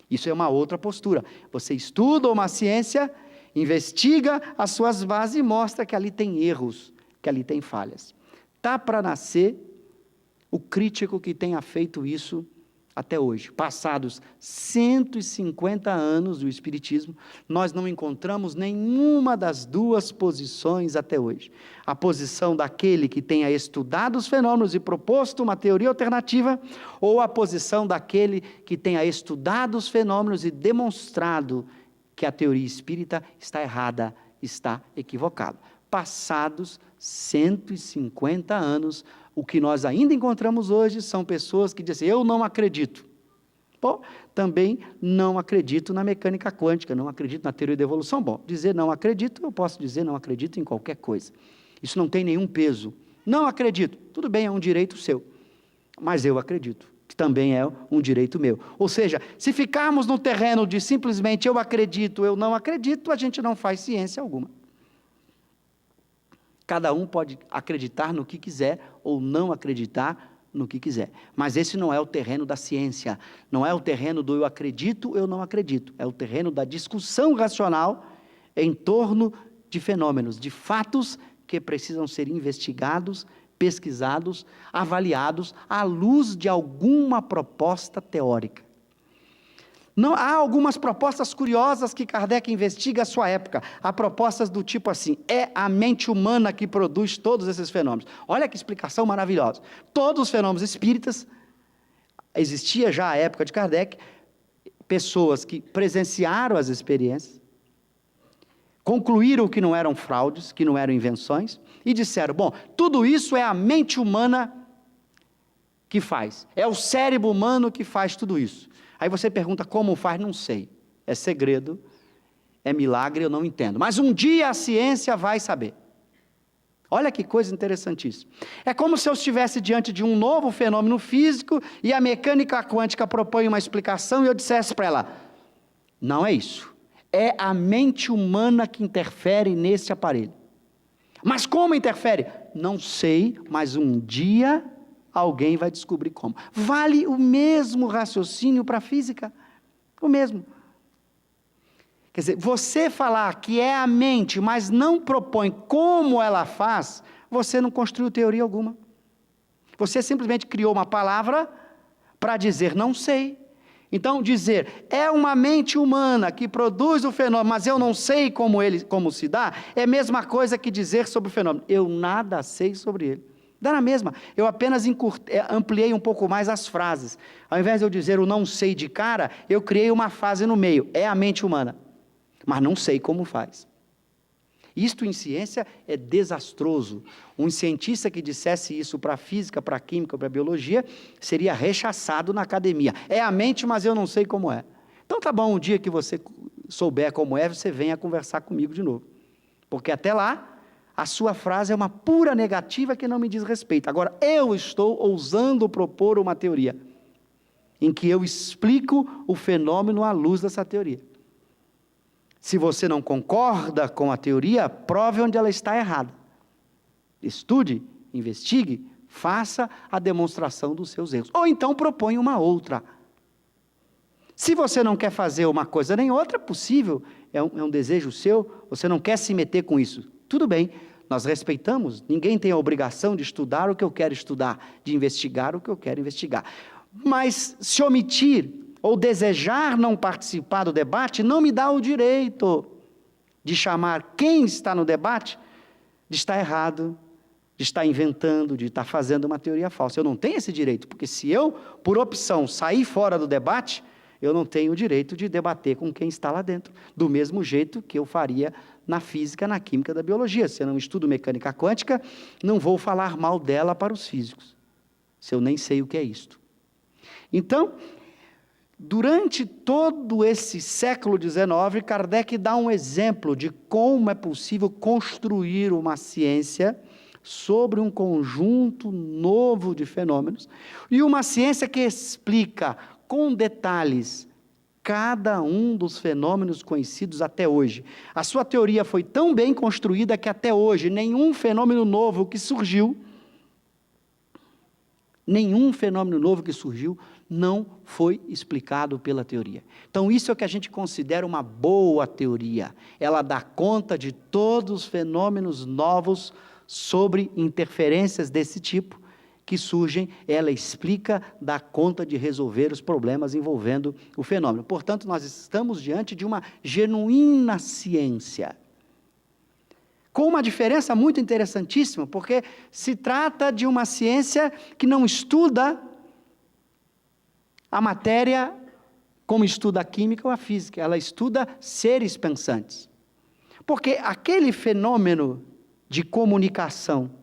Isso é uma outra postura. Você estuda uma ciência, investiga as suas bases e mostra que ali tem erros, que ali tem falhas. Está para nascer o crítico que tenha feito isso até hoje. Passados 150 anos do Espiritismo, nós não encontramos nenhuma das duas posições até hoje. A posição daquele que tenha estudado os fenômenos e proposto uma teoria alternativa, ou a posição daquele que tenha estudado os fenômenos e demonstrado que a teoria espírita está errada, está equivocada. Passados 150 anos, o que nós ainda encontramos hoje são pessoas que dizem: eu não acredito. Bom, também não acredito na mecânica quântica, não acredito na teoria da evolução. Bom, dizer não acredito, eu posso dizer não acredito em qualquer coisa. Isso não tem nenhum peso. Não acredito, tudo bem, é um direito seu, mas eu acredito, que também é um direito meu. Ou seja, se ficarmos no terreno de simplesmente eu acredito, eu não acredito, a gente não faz ciência alguma. Cada um pode acreditar no que quiser ou não acreditar no que quiser. Mas esse não é o terreno da ciência, não é o terreno do eu acredito, eu não acredito. É o terreno da discussão racional em torno de fenômenos, de fatos que precisam ser investigados, pesquisados, avaliados à luz de alguma proposta teórica. Não, há algumas propostas curiosas que Kardec investiga à sua época. Há propostas do tipo assim: é a mente humana que produz todos esses fenômenos. Olha que explicação maravilhosa. Todos os fenômenos espíritas existia já à época de Kardec, pessoas que presenciaram as experiências, concluíram que não eram fraudes, que não eram invenções, e disseram, bom, tudo isso é a mente humana que faz, é o cérebro humano que faz tudo isso. Aí você pergunta como faz, não sei, é segredo, é milagre, eu não entendo, mas um dia a ciência vai saber. Olha que coisa interessantíssima. É como se eu estivesse diante de um novo fenômeno físico e a mecânica quântica propõe uma explicação e eu dissesse para ela, não é isso, é a mente humana que interfere nesse aparelho. Mas como interfere? Não sei, mas um dia alguém vai descobrir como. Vale o mesmo raciocínio para a física, o mesmo. Quer dizer, você falar que é a mente, mas não propõe como ela faz, você não construiu teoria alguma. Você simplesmente criou uma palavra para dizer não sei. Então, dizer, é uma mente humana que produz o fenômeno, mas eu não sei como se dá, é a mesma coisa que dizer sobre o fenômeno. Eu nada sei sobre ele. Dá na mesma. Eu apenas ampliei um pouco mais as frases. Ao invés de eu dizer o não sei de cara, eu criei uma frase no meio. É a mente humana. Mas não sei como faz. Isto em ciência é desastroso. Um cientista que dissesse isso para a física, para a química, para a biologia, seria rechaçado na academia. É a mente, mas eu não sei como é. Então tá bom, um dia que você souber como é, você venha conversar comigo de novo. Porque até lá, a sua frase é uma pura negativa que não me diz respeito. Agora, eu estou ousando propor uma teoria, em que eu explico o fenômeno à luz dessa teoria. Se você não concorda com a teoria, prove onde ela está errada. Estude, investigue, faça a demonstração dos seus erros. Ou então proponha uma outra. Se você não quer fazer uma coisa nem outra, é possível, é um desejo seu, você não quer se meter com isso. Tudo bem, nós respeitamos, ninguém tem a obrigação de estudar o que eu quero estudar, de investigar o que eu quero investigar. Mas se omitir ou desejar não participar do debate, não me dá o direito de chamar quem está no debate de estar errado, de estar inventando, de estar fazendo uma teoria falsa. Eu não tenho esse direito, porque se eu, por opção, sair fora do debate, eu não tenho o direito de debater com quem está lá dentro, do mesmo jeito que eu faria na física, na química, da biologia. Se eu não estudo mecânica quântica, não vou falar mal dela para os físicos, se eu nem sei o que é isto. Então, durante todo esse século XIX, Kardec dá um exemplo de como é possível construir uma ciência sobre um conjunto novo de fenômenos, e uma ciência que explica com detalhes cada um dos fenômenos conhecidos até hoje. A sua teoria foi tão bem construída que até hoje nenhum fenômeno novo que surgiu não foi explicado pela teoria. Então, isso é o que a gente considera uma boa teoria. Ela dá conta de todos os fenômenos novos sobre interferências desse tipo que surgem, ela explica, dá conta de resolver os problemas envolvendo o fenômeno. Portanto, nós estamos diante de uma genuína ciência, com uma diferença muito interessantíssima, porque se trata de uma ciência que não estuda a matéria como estuda a química ou a física, ela estuda seres pensantes. Porque aquele fenômeno de comunicação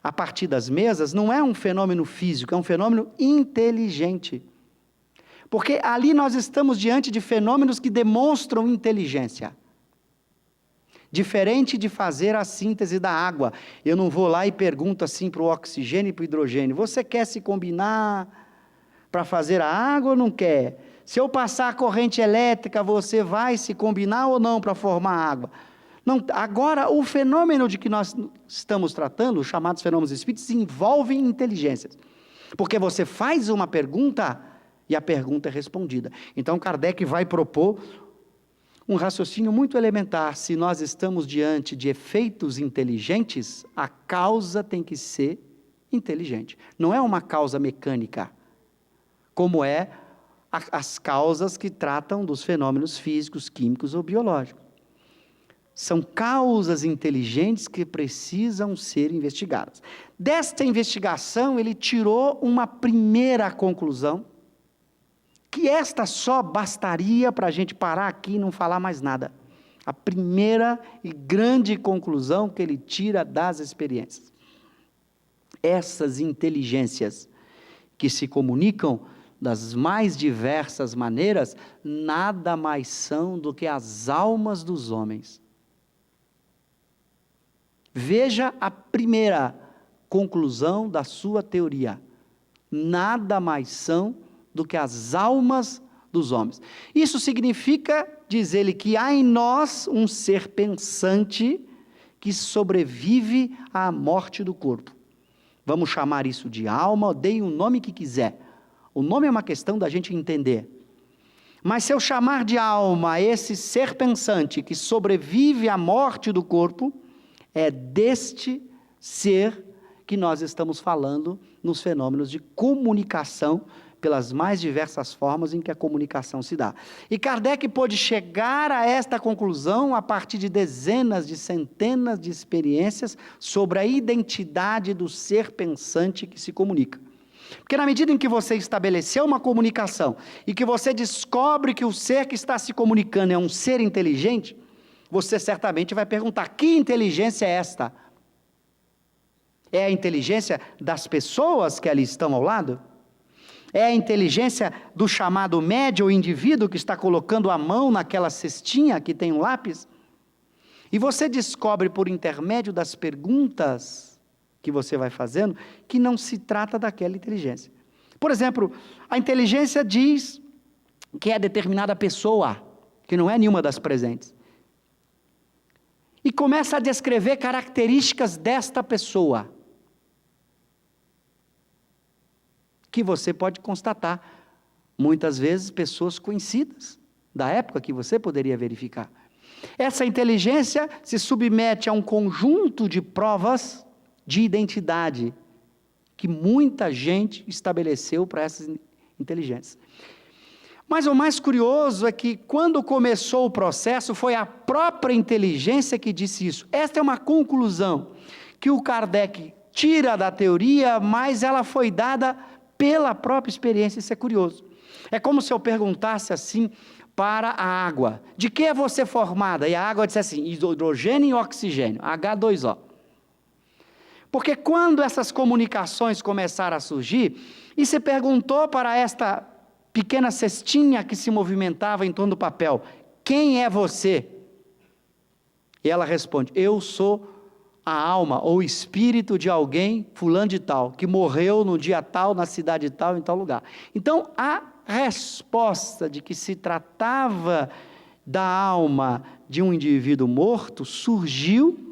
a partir das mesas não é um fenômeno físico, é um fenômeno inteligente. Porque ali nós estamos diante de fenômenos que demonstram inteligência. Diferente de fazer a síntese da água. Eu não vou lá e pergunto assim para o oxigênio e para o hidrogênio, você quer se combinar para fazer a água ou não quer? Se eu passar a corrente elétrica, você vai se combinar ou não para formar a água? Não, agora, o fenômeno de que nós estamos tratando, os chamados fenômenos espíritos, envolvem inteligências. Porque você faz uma pergunta e a pergunta é respondida. Então, Kardec vai propor um raciocínio muito elementar. Se nós estamos diante de efeitos inteligentes, a causa tem que ser inteligente. Não é uma causa mecânica, como é as causas que tratam dos fenômenos físicos, químicos ou biológicos. São causas inteligentes que precisam ser investigadas. Desta investigação, ele tirou uma primeira conclusão, que esta só bastaria para a gente parar aqui e não falar mais nada. A primeira e grande conclusão que ele tira das experiências. Essas inteligências que se comunicam das mais diversas maneiras, nada mais são do que as almas dos homens. Veja a primeira conclusão da sua teoria. Nada mais são do que as almas dos homens. Isso significa, diz ele, que há em nós um ser pensante que sobrevive à morte do corpo. Vamos chamar isso de alma, deem o nome que quiser. O nome é uma questão da gente entender. Mas se eu chamar de alma esse ser pensante que sobrevive à morte do corpo, é deste ser que nós estamos falando nos fenômenos de comunicação, pelas mais diversas formas em que a comunicação se dá. E Kardec pôde chegar a esta conclusão a partir de dezenas, de centenas de experiências sobre a identidade do ser pensante que se comunica. Porque na medida em que você estabeleceu uma comunicação e que você descobre que o ser que está se comunicando é um ser inteligente, você certamente vai perguntar: que inteligência é esta? É a inteligência das pessoas que ali estão ao lado? É a inteligência do chamado médium, o indivíduo que está colocando a mão naquela cestinha que tem um lápis? E você descobre por intermédio das perguntas que você vai fazendo que não se trata daquela inteligência. Por exemplo, a inteligência diz que é determinada pessoa, que não é nenhuma das presentes. E começa a descrever características desta pessoa, que você pode constatar, muitas vezes pessoas conhecidas, da época que você poderia verificar. Essa inteligência se submete a um conjunto de provas de identidade, que muita gente estabeleceu para essas inteligências. Mas o mais curioso é que, quando começou o processo, foi a própria inteligência que disse isso. Esta é uma conclusão que o Kardec tira da teoria, mas ela foi dada pela própria experiência. Isso é curioso. É como se eu perguntasse assim para a água: de que é você formada? E a água disse assim: hidrogênio e oxigênio, H2O. Porque quando essas comunicações começaram a surgir, e se perguntou para esta pequena cestinha que se movimentava em torno do papel: quem é você? E ela responde: eu sou a alma ou espírito de alguém, fulano de tal, que morreu no dia tal, na cidade tal, em tal lugar. Então, a resposta de que se tratava da alma de um indivíduo morto surgiu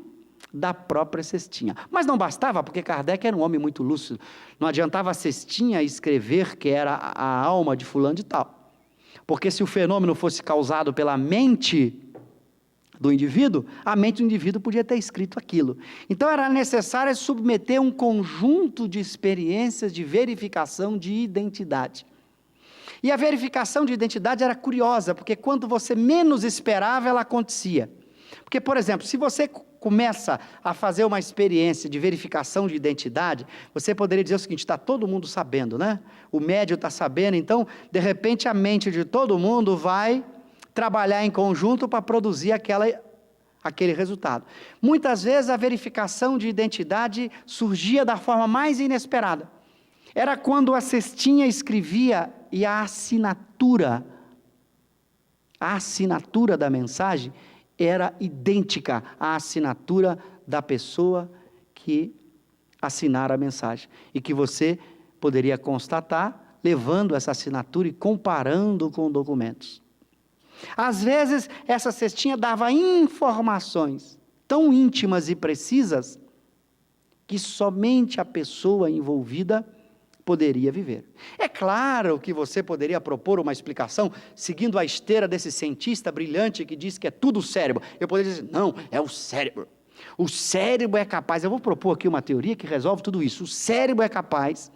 da própria cestinha. Mas não bastava, porque Kardec era um homem muito lúcido. Não adiantava a cestinha escrever que era a alma de fulano de tal. Porque se o fenômeno fosse causado pela mente do indivíduo, a mente do indivíduo podia ter escrito aquilo. Então era necessário submeter um conjunto de experiências de verificação de identidade. E a verificação de identidade era curiosa, porque quando você menos esperava, ela acontecia. Porque, por exemplo, se você começa a fazer uma experiência de verificação de identidade, você poderia dizer o seguinte: está todo mundo sabendo, né? O médium está sabendo, então, de repente, a mente de todo mundo vai trabalhar em conjunto para produzir aquele resultado. Muitas vezes a verificação de identidade surgia da forma mais inesperada. Era quando a cestinha escrevia e a assinatura da mensagem era idêntica à assinatura da pessoa que assinara a mensagem, e que você poderia constatar levando essa assinatura e comparando com documentos. Às vezes, essa cestinha dava informações tão íntimas e precisas que somente a pessoa envolvida poderia viver. É claro que você poderia propor uma explicação seguindo a esteira desse cientista brilhante que diz que é tudo o cérebro. Eu poderia dizer: não, é o cérebro. O cérebro é capaz, eu vou propor aqui uma teoria que resolve tudo isso. O cérebro é capaz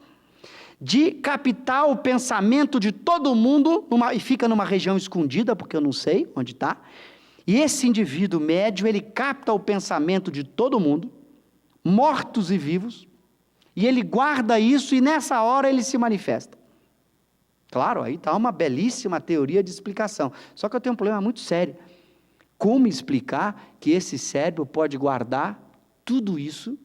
de captar o pensamento de todo mundo e fica numa região escondida, porque eu não sei onde está, E esse indivíduo médio, ele capta o pensamento de todo mundo, mortos e vivos, e ele guarda isso e nessa hora ele se manifesta. Claro, aí está uma belíssima teoria de explicação. Só que eu tenho um problema muito sério. Como explicar que esse cérebro pode guardar tudo isso,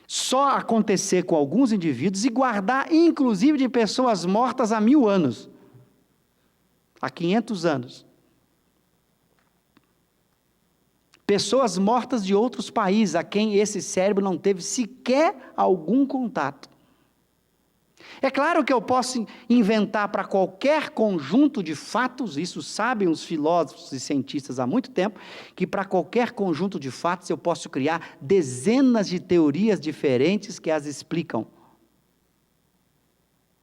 só acontecer com alguns indivíduos e guardar, inclusive, de pessoas mortas há 1000 anos, há 500 anos. Pessoas mortas de outros países, a quem esse cérebro não teve sequer algum contato. É claro que eu posso inventar para qualquer conjunto de fatos, isso sabem os filósofos e cientistas há muito tempo, que para qualquer conjunto de fatos eu posso criar dezenas de teorias diferentes que as explicam.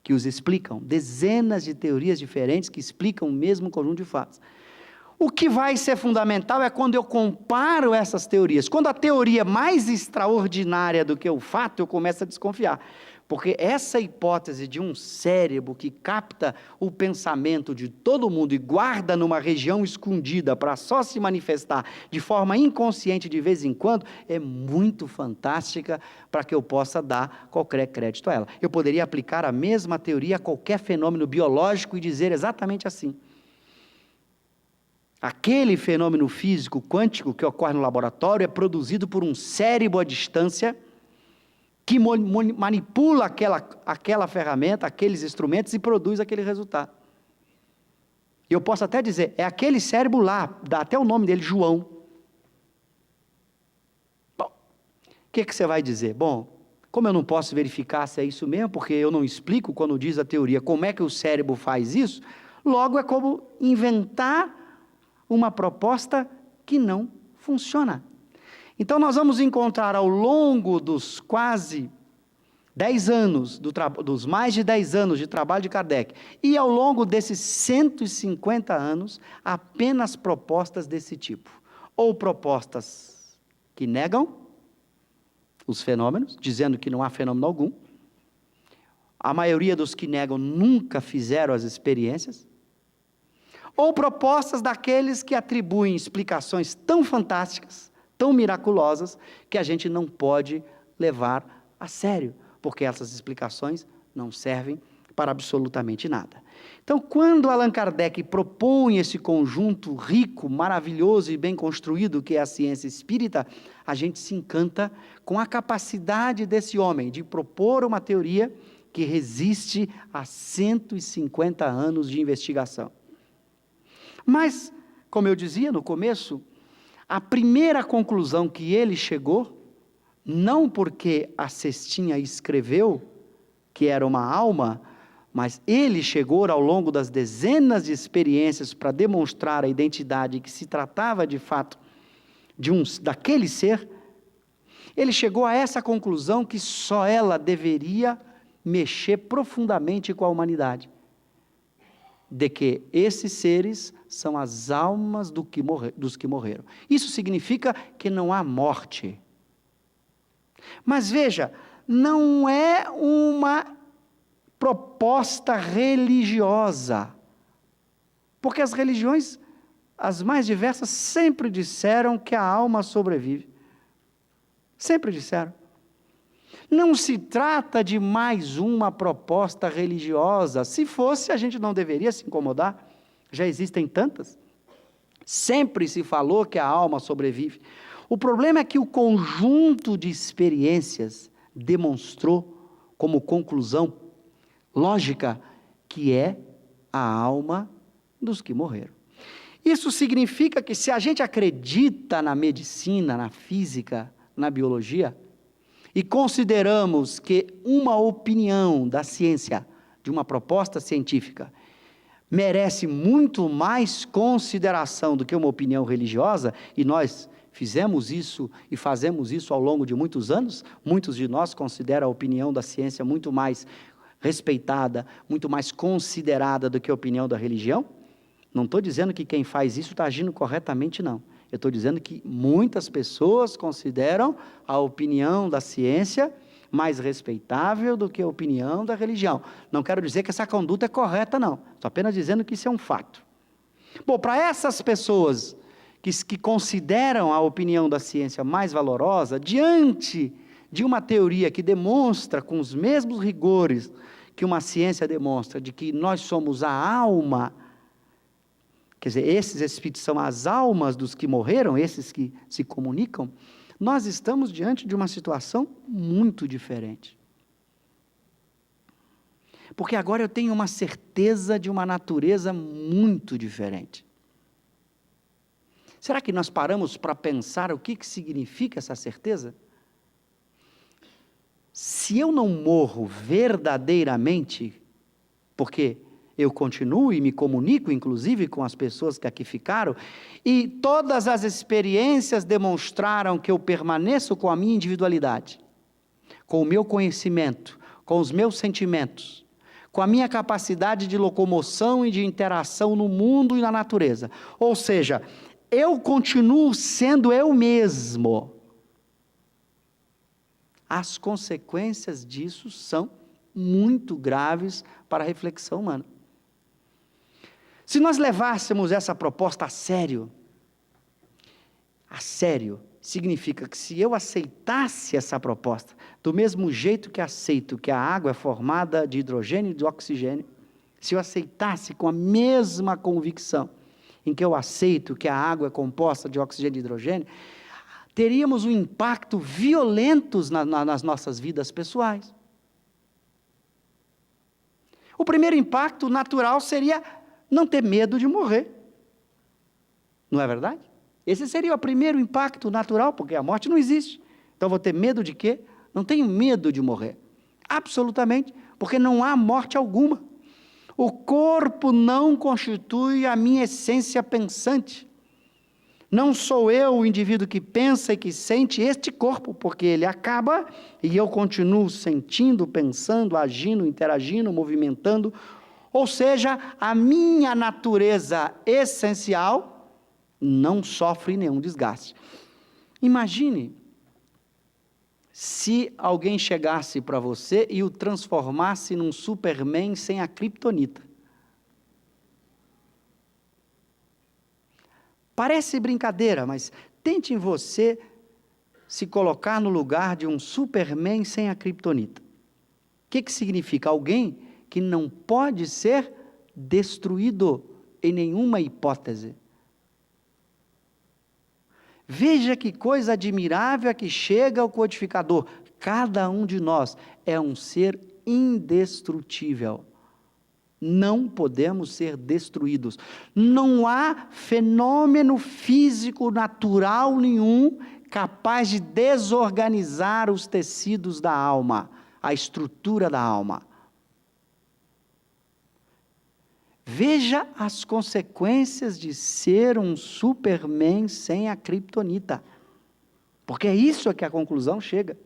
Que os explicam, dezenas de teorias diferentes que explicam o mesmo conjunto de fatos. O que vai ser fundamental é quando eu comparo essas teorias. Quando a teoria é mais extraordinária do que o fato, eu começo a desconfiar. Porque essa hipótese de um cérebro que capta o pensamento de todo mundo e guarda numa região escondida para só se manifestar de forma inconsciente de vez em quando, é muito fantástica para que eu possa dar qualquer crédito a ela. Eu poderia aplicar a mesma teoria a qualquer fenômeno biológico e dizer exatamente assim. Aquele fenômeno físico quântico que ocorre no laboratório é produzido por um cérebro à distância que manipula aquela ferramenta, aqueles instrumentos e produz aquele resultado. Eu posso até dizer, é aquele cérebro lá, dá até o nome dele, João. Bom, o que você vai dizer? Bom, como eu não posso verificar se é isso mesmo, porque eu não explico, quando diz a teoria, como é que o cérebro faz isso, logo é como inventar uma proposta que não funciona. Então, nós vamos encontrar ao longo dos quase 10 anos, dos mais de 10 anos de trabalho de Kardec, e ao longo desses 150 anos, apenas propostas desse tipo. Ou propostas que negam os fenômenos, dizendo que não há fenômeno algum. A maioria dos que negam nunca fizeram as experiências. Ou propostas daqueles que atribuem explicações tão fantásticas, tão miraculosas, que a gente não pode levar a sério, porque essas explicações não servem para absolutamente nada. Então, quando Allan Kardec propõe esse conjunto rico, maravilhoso e bem construído que é a ciência espírita, a gente se encanta com a capacidade desse homem de propor uma teoria que resiste a 150 anos de investigação. Mas, como eu dizia no começo, a primeira conclusão que ele chegou, não porque a cestinha escreveu que era uma alma, mas ele chegou ao longo das dezenas de experiências para demonstrar a identidade que se tratava de fato daquele ser, ele chegou a essa conclusão que só ela deveria mexer profundamente com a humanidade, de que esses seres são as almas dos que morreram. Isso significa que não há morte. Mas veja, não é uma proposta religiosa, porque as religiões, as mais diversas, sempre disseram que a alma sobrevive. Sempre disseram. Não se trata de mais uma proposta religiosa. Se fosse, a gente não deveria se incomodar. Já existem tantas. Sempre se falou que a alma sobrevive. O problema é que o conjunto de experiências demonstrou como conclusão lógica que é a alma dos que morreram. Isso significa que se a gente acredita na medicina, na física, na biologia, e consideramos que uma opinião da ciência, de uma proposta científica, merece muito mais consideração do que uma opinião religiosa, e nós fizemos isso e fazemos isso ao longo de muitos anos, muitos de nós consideram a opinião da ciência muito mais respeitada, muito mais considerada do que a opinião da religião. Não estou dizendo que quem faz isso está agindo corretamente, não. Eu estou dizendo que muitas pessoas consideram a opinião da ciência mais respeitável do que a opinião da religião. Não quero dizer que essa conduta é correta, não. Estou apenas dizendo que isso é um fato. Bom, para essas pessoas que consideram a opinião da ciência mais valorosa, diante de uma teoria que demonstra, com os mesmos rigores que uma ciência demonstra, de que nós somos a alma, quer dizer, esses espíritos são as almas dos que morreram, esses que se comunicam, nós estamos diante de uma situação muito diferente. Porque agora eu tenho uma certeza de uma natureza muito diferente. Será que nós paramos para pensar o que significa essa certeza? Se eu não morro verdadeiramente, porque eu continuo e me comunico, inclusive, com as pessoas que aqui ficaram, e todas as experiências demonstraram que eu permaneço com a minha individualidade, com o meu conhecimento, com os meus sentimentos, com a minha capacidade de locomoção e de interação no mundo e na natureza. Ou seja, eu continuo sendo eu mesmo. As consequências disso são muito graves para a reflexão humana. Se nós levássemos essa proposta a sério, significa que se eu aceitasse essa proposta, do mesmo jeito que aceito que a água é formada de hidrogênio e de oxigênio, se eu aceitasse com a mesma convicção em que eu aceito que a água é composta de oxigênio e hidrogênio, teríamos um impacto violento nas nossas vidas pessoais. O primeiro impacto natural seria não ter medo de morrer. Não é verdade? Esse seria o primeiro impacto natural, porque a morte não existe. Então, vou ter medo de quê? Não tenho medo de morrer. Absolutamente, porque não há morte alguma. O corpo não constitui a minha essência pensante. Não sou eu o indivíduo que pensa e que sente este corpo, porque ele acaba e eu continuo sentindo, pensando, agindo, interagindo, movimentando. Ou seja, a minha natureza essencial não sofre nenhum desgaste. Imagine se alguém chegasse para você e o transformasse num Superman sem a criptonita. Parece brincadeira, mas tente em você se colocar no lugar de um Superman sem a criptonita. O que significa? Alguém que não pode ser destruído em nenhuma hipótese. Veja que coisa admirável que chega ao codificador. Cada um de nós é um ser indestrutível. Não podemos ser destruídos. Não há fenômeno físico natural nenhum capaz de desorganizar os tecidos da alma, a estrutura da alma. Veja as consequências de ser um Superman sem a criptonita. Porque é isso que a conclusão chega.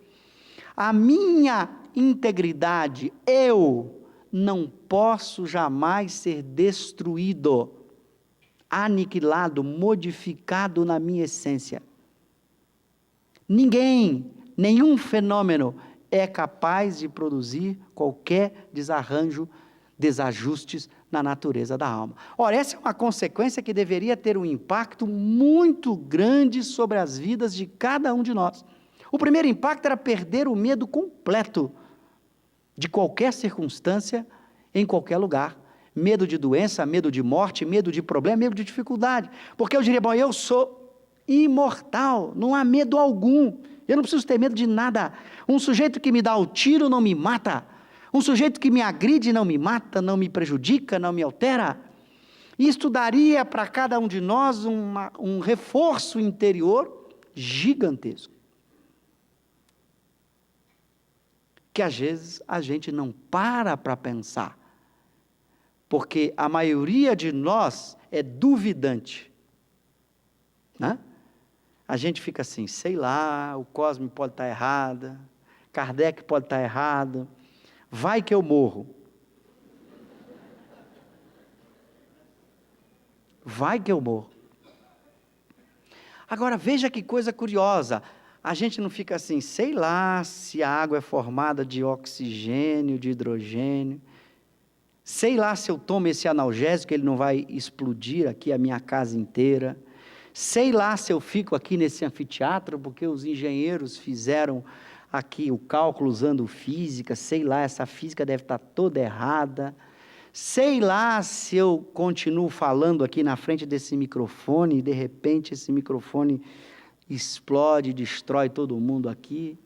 A minha integridade, eu não posso jamais ser destruído, aniquilado, modificado na minha essência. Ninguém, nenhum fenômeno é capaz de produzir qualquer desarranjo, desajustes na natureza da alma. Ora, essa é uma consequência que deveria ter um impacto muito grande sobre as vidas de cada um de nós. O primeiro impacto era perder o medo completo de qualquer circunstância, em qualquer lugar. Medo de doença, medo de morte, medo de problema, medo de dificuldade. Porque eu diria, bom, eu sou imortal, não há medo algum. Eu não preciso ter medo de nada. Um sujeito que me dá o tiro não me mata. Um sujeito que me agride não me mata, não me prejudica, não me altera. Isto daria para cada um de nós um reforço interior gigantesco. Que às vezes a gente não para pensar, porque a maioria de nós é duvidante, né? A gente fica assim, sei lá, o Cosme pode estar errado, Kardec pode estar errado, vai que eu morro. Vai que eu morro. Agora veja que coisa curiosa, a gente não fica assim, sei lá se a água é formada de oxigênio, de hidrogênio, sei lá se eu tomo esse analgésico, ele não vai explodir aqui a minha casa inteira, Sei lá se eu fico aqui nesse anfiteatro, porque os engenheiros fizeram aqui o cálculo usando física, sei lá, essa física deve estar toda errada. Sei lá se eu continuo falando aqui na frente desse microfone e de repente esse microfone explode, destrói todo mundo aqui.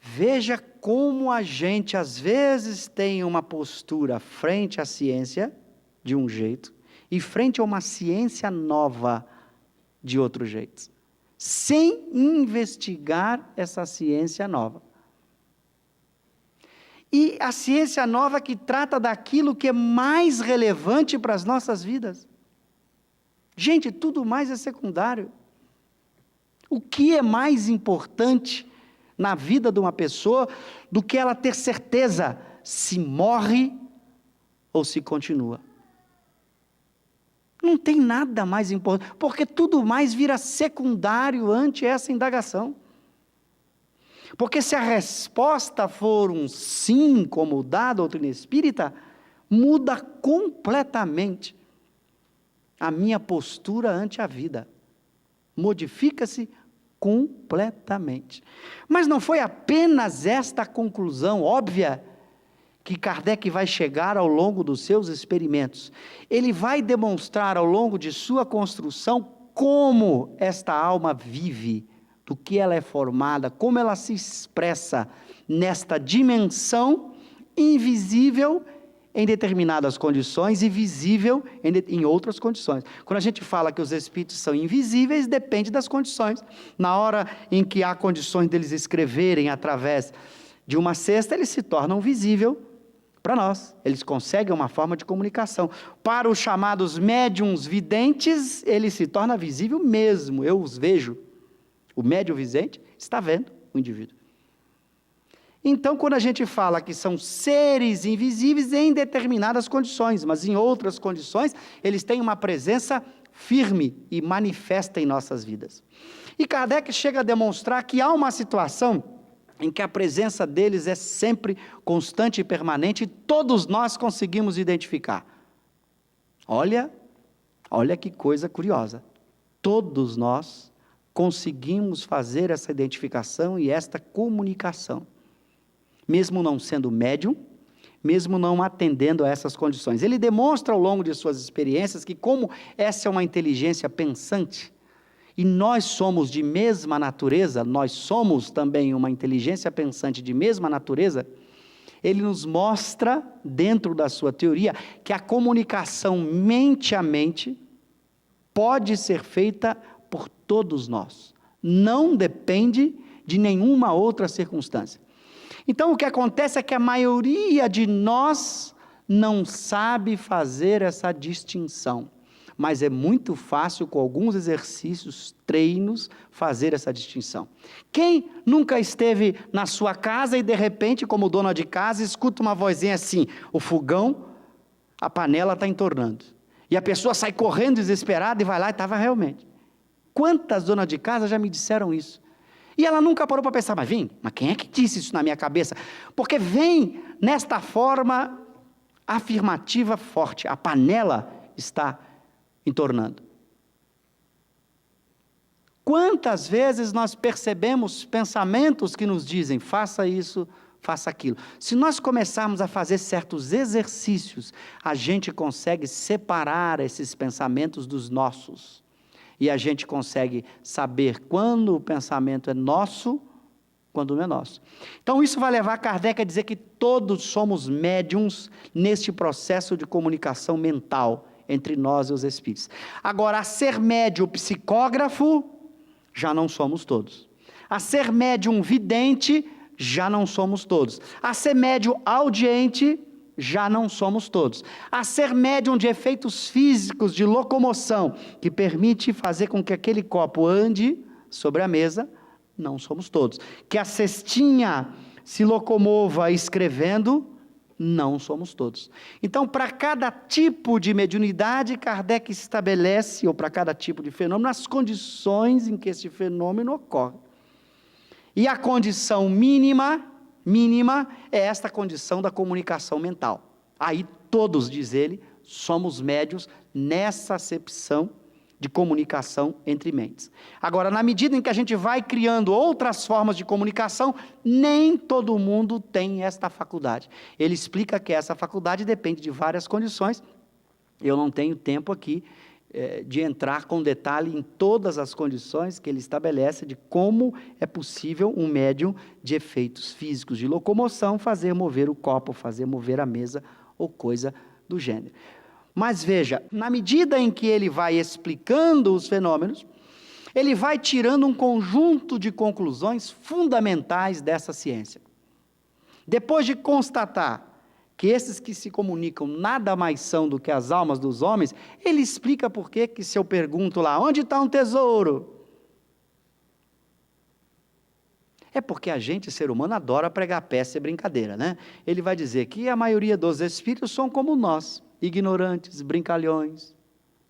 Veja como a gente às vezes tem uma postura frente à ciência de um jeito e frente a uma ciência nova de outro jeito, sem investigar essa ciência nova. E a ciência nova que trata daquilo que é mais relevante para as nossas vidas. Gente, tudo mais é secundário. O que é mais importante na vida de uma pessoa do que ela ter certeza se morre ou se continua? Não tem nada mais importante, porque tudo mais vira secundário ante essa indagação. Porque se a resposta for um sim, como dá a doutrina espírita, muda completamente a minha postura ante a vida. Modifica-se completamente. Mas não foi apenas esta conclusão óbvia que Kardec vai chegar ao longo dos seus experimentos. Ele vai demonstrar ao longo de sua construção como esta alma vive, do que ela é formada, como ela se expressa nesta dimensão invisível em determinadas condições e visível em outras condições. Quando a gente fala que os espíritos são invisíveis, depende das condições. Na hora em que há condições deles escreverem através de uma cesta, eles se tornam visíveis para nós. Eles conseguem uma forma de comunicação. Para os chamados médiuns videntes, ele se torna visível mesmo. Eu os vejo. O médium vidente está vendo o indivíduo. Então, quando a gente fala que são seres invisíveis em determinadas condições, mas em outras condições, eles têm uma presença firme e manifesta em nossas vidas. E Kardec chega a demonstrar que há uma situação em que a presença deles é sempre constante e permanente, e todos nós conseguimos identificar. Olha que coisa curiosa. Todos nós conseguimos fazer essa identificação e esta comunicação, mesmo não sendo médium, mesmo não atendendo a essas condições. Ele demonstra ao longo de suas experiências que, como essa é uma inteligência pensante, e nós somos de mesma natureza, nós somos também uma inteligência pensante de mesma natureza, ele nos mostra, dentro da sua teoria, que a comunicação mente a mente pode ser feita por todos nós. Não depende de nenhuma outra circunstância. Então, o que acontece é que a maioria de nós não sabe fazer essa distinção. Mas é muito fácil, com alguns exercícios, treinos, fazer essa distinção. Quem nunca esteve na sua casa e, de repente, como dona de casa, escuta uma vozinha assim: o fogão, a panela está entornando. E a pessoa sai correndo desesperada e vai lá e estava realmente. Quantas donas de casa já me disseram isso? E ela nunca parou para pensar, mas quem é que disse isso na minha cabeça? Porque vem nesta forma afirmativa forte, a panela está entornando. Quantas vezes nós percebemos pensamentos que nos dizem, faça isso, faça aquilo. Se nós começarmos a fazer certos exercícios, a gente consegue separar esses pensamentos dos nossos. E a gente consegue saber quando o pensamento é nosso, quando não é nosso. Então isso vai levar Kardec a dizer que todos somos médiums neste processo de comunicação mental entre nós e os espíritos. Agora, a ser médium psicógrafo, já não somos todos. A ser médium vidente, já não somos todos. A ser médium audiente, já não somos todos. A ser médium de efeitos físicos, de locomoção, que permite fazer com que aquele copo ande sobre a mesa, não somos todos. Que a cestinha se locomova escrevendo, não somos todos. Então, para cada tipo de mediunidade, Kardec estabelece, ou para cada tipo de fenômeno, as condições em que esse fenômeno ocorre. E a condição mínima é esta condição da comunicação mental. Aí todos, diz ele, somos médiuns nessa acepção de comunicação entre mentes. Agora, na medida em que a gente vai criando outras formas de comunicação, nem todo mundo tem esta faculdade. Ele explica que essa faculdade depende de várias condições. Eu não tenho tempo aqui de entrar com detalhe em todas as condições que ele estabelece de como é possível um médium de efeitos físicos de locomoção fazer mover o copo, fazer mover a mesa ou coisa do gênero. Mas veja, na medida em que ele vai explicando os fenômenos, ele vai tirando um conjunto de conclusões fundamentais dessa ciência. Depois de constatar que esses que se comunicam nada mais são do que as almas dos homens, ele explica por que se eu pergunto lá, onde está um tesouro? É porque a gente, ser humano, adora pregar peça e brincadeira, né? Ele vai dizer que a maioria dos espíritos são como nós, ignorantes, brincalhões,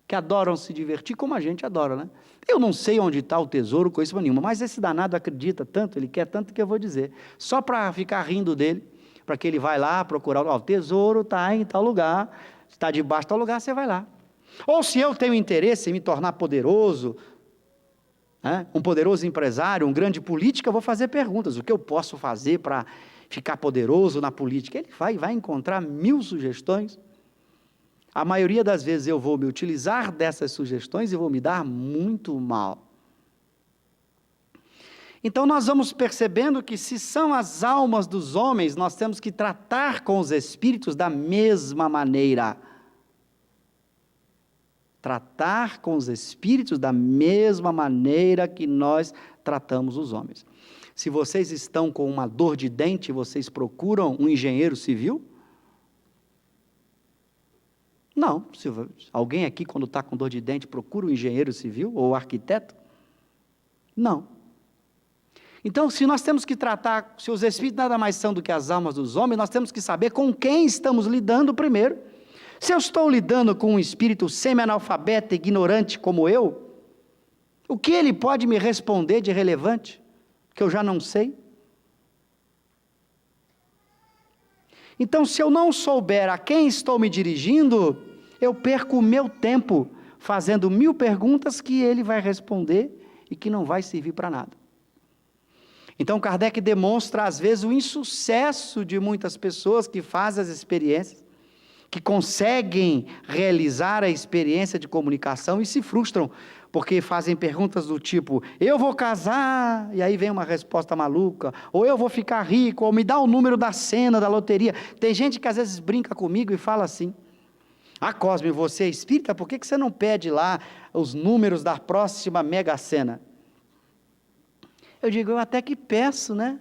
que adoram se divertir como a gente adora, né? Eu não sei onde está o tesouro, coisa nenhuma, mas esse danado acredita tanto, ele quer tanto que eu vou dizer, só para ficar rindo dele, para que ele vai lá procurar, o tesouro está em tal lugar, está debaixo de tal lugar, você vai lá. Ou se eu tenho interesse em me tornar poderoso, um poderoso empresário, um grande político, eu vou fazer perguntas, o que eu posso fazer para ficar poderoso na política? Ele vai encontrar 1000 sugestões. A maioria das vezes eu vou me utilizar dessas sugestões e vou me dar muito mal. Então nós vamos percebendo que se são as almas dos homens, nós temos que tratar com os espíritos da mesma maneira. Tratar com os espíritos da mesma maneira que nós tratamos os homens. Se vocês estão com uma dor de dente, vocês procuram um engenheiro civil? Não. Se alguém aqui, quando está com dor de dente, procura um engenheiro civil ou arquiteto? Não. Então, se nós temos que tratar, se os espíritos nada mais são do que as almas dos homens, nós temos que saber com quem estamos lidando primeiro. Se eu estou lidando com um espírito semi-analfabeto, ignorante como eu, o que ele pode me responder de relevante, que eu já não sei? Então, se eu não souber a quem estou me dirigindo, eu perco o meu tempo fazendo 1000 perguntas que ele vai responder e que não vai servir para nada. Então, Kardec demonstra, às vezes, o insucesso de muitas pessoas que fazem as experiências, que conseguem realizar a experiência de comunicação e se frustram, porque fazem perguntas do tipo, eu vou casar, e aí vem uma resposta maluca, ou eu vou ficar rico, ou me dá o número da cena, da loteria. Tem gente que às vezes brinca comigo e fala assim, Cosme, você é espírita, por que você não pede lá os números da próxima Mega Sena? Eu digo, eu até que peço, né?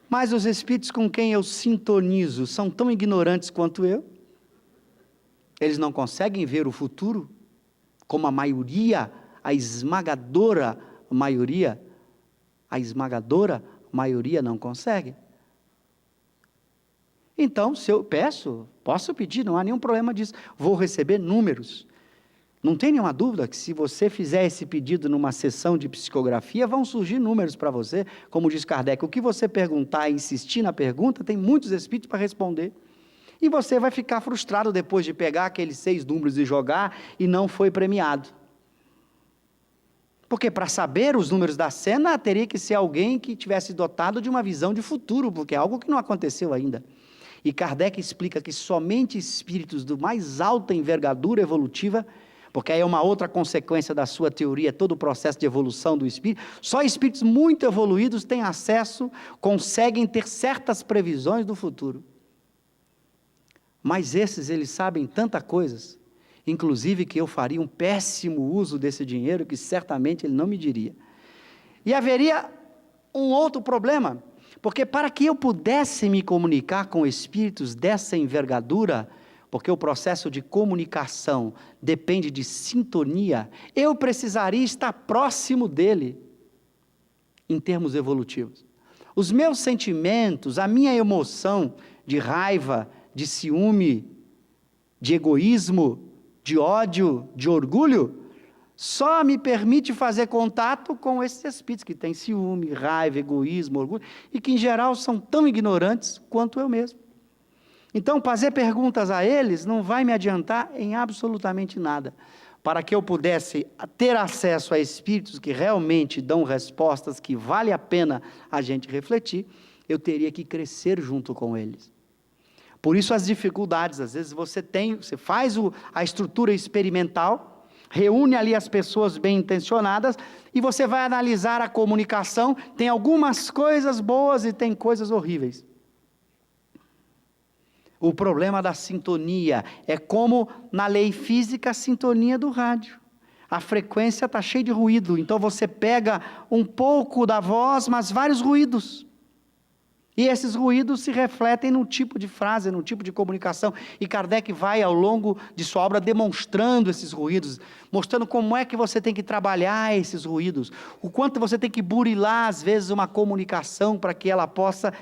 Mas os espíritos com quem eu sintonizo são tão ignorantes quanto eu. Eles não conseguem ver o futuro, como a maioria, a esmagadora maioria não consegue. Então, se eu peço, posso pedir, não há nenhum problema disso. Vou receber números. Não tem nenhuma dúvida que se você fizer esse pedido numa sessão de psicografia, vão surgir números para você, como diz Kardec, o que você perguntar e insistir na pergunta, tem muitos espíritos para responder, e você vai ficar frustrado depois de pegar aqueles 6 números e jogar, e não foi premiado. Porque para saber os números da cena, teria que ser alguém que tivesse dotado de uma visão de futuro, porque é algo que não aconteceu ainda. E Kardec explica que somente espíritos do mais alta envergadura evolutiva, porque aí é uma outra consequência da sua teoria, todo o processo de evolução do espírito, só espíritos muito evoluídos têm acesso, conseguem ter certas previsões do futuro. Mas esses, eles sabem tantas coisas, inclusive que eu faria um péssimo uso desse dinheiro, que certamente ele não me diria. E haveria um outro problema, porque para que eu pudesse me comunicar com espíritos dessa envergadura, porque o processo de comunicação depende de sintonia, eu precisaria estar próximo dele, em termos evolutivos. Os meus sentimentos, a minha emoção de raiva, de ciúme, de egoísmo, de ódio, de orgulho, só me permite fazer contato com esses espíritos que têm ciúme, raiva, egoísmo, orgulho, e que em geral são tão ignorantes quanto eu mesmo. Então, fazer perguntas a eles não vai me adiantar em absolutamente nada. Para que eu pudesse ter acesso a espíritos que realmente dão respostas que vale a pena a gente refletir, eu teria que crescer junto com eles. Por isso as dificuldades, às vezes você faz a estrutura experimental, reúne ali as pessoas bem intencionadas, e você vai analisar a comunicação, tem algumas coisas boas e tem coisas horríveis. O problema da sintonia é como na lei física a sintonia do rádio. A frequência está cheia de ruído, então você pega um pouco da voz, mas vários ruídos. E esses ruídos se refletem no tipo de frase, no tipo de comunicação. E Kardec vai ao longo de sua obra demonstrando esses ruídos, mostrando como é que você tem que trabalhar esses ruídos, o quanto você tem que burilar às vezes uma comunicação para que ela possa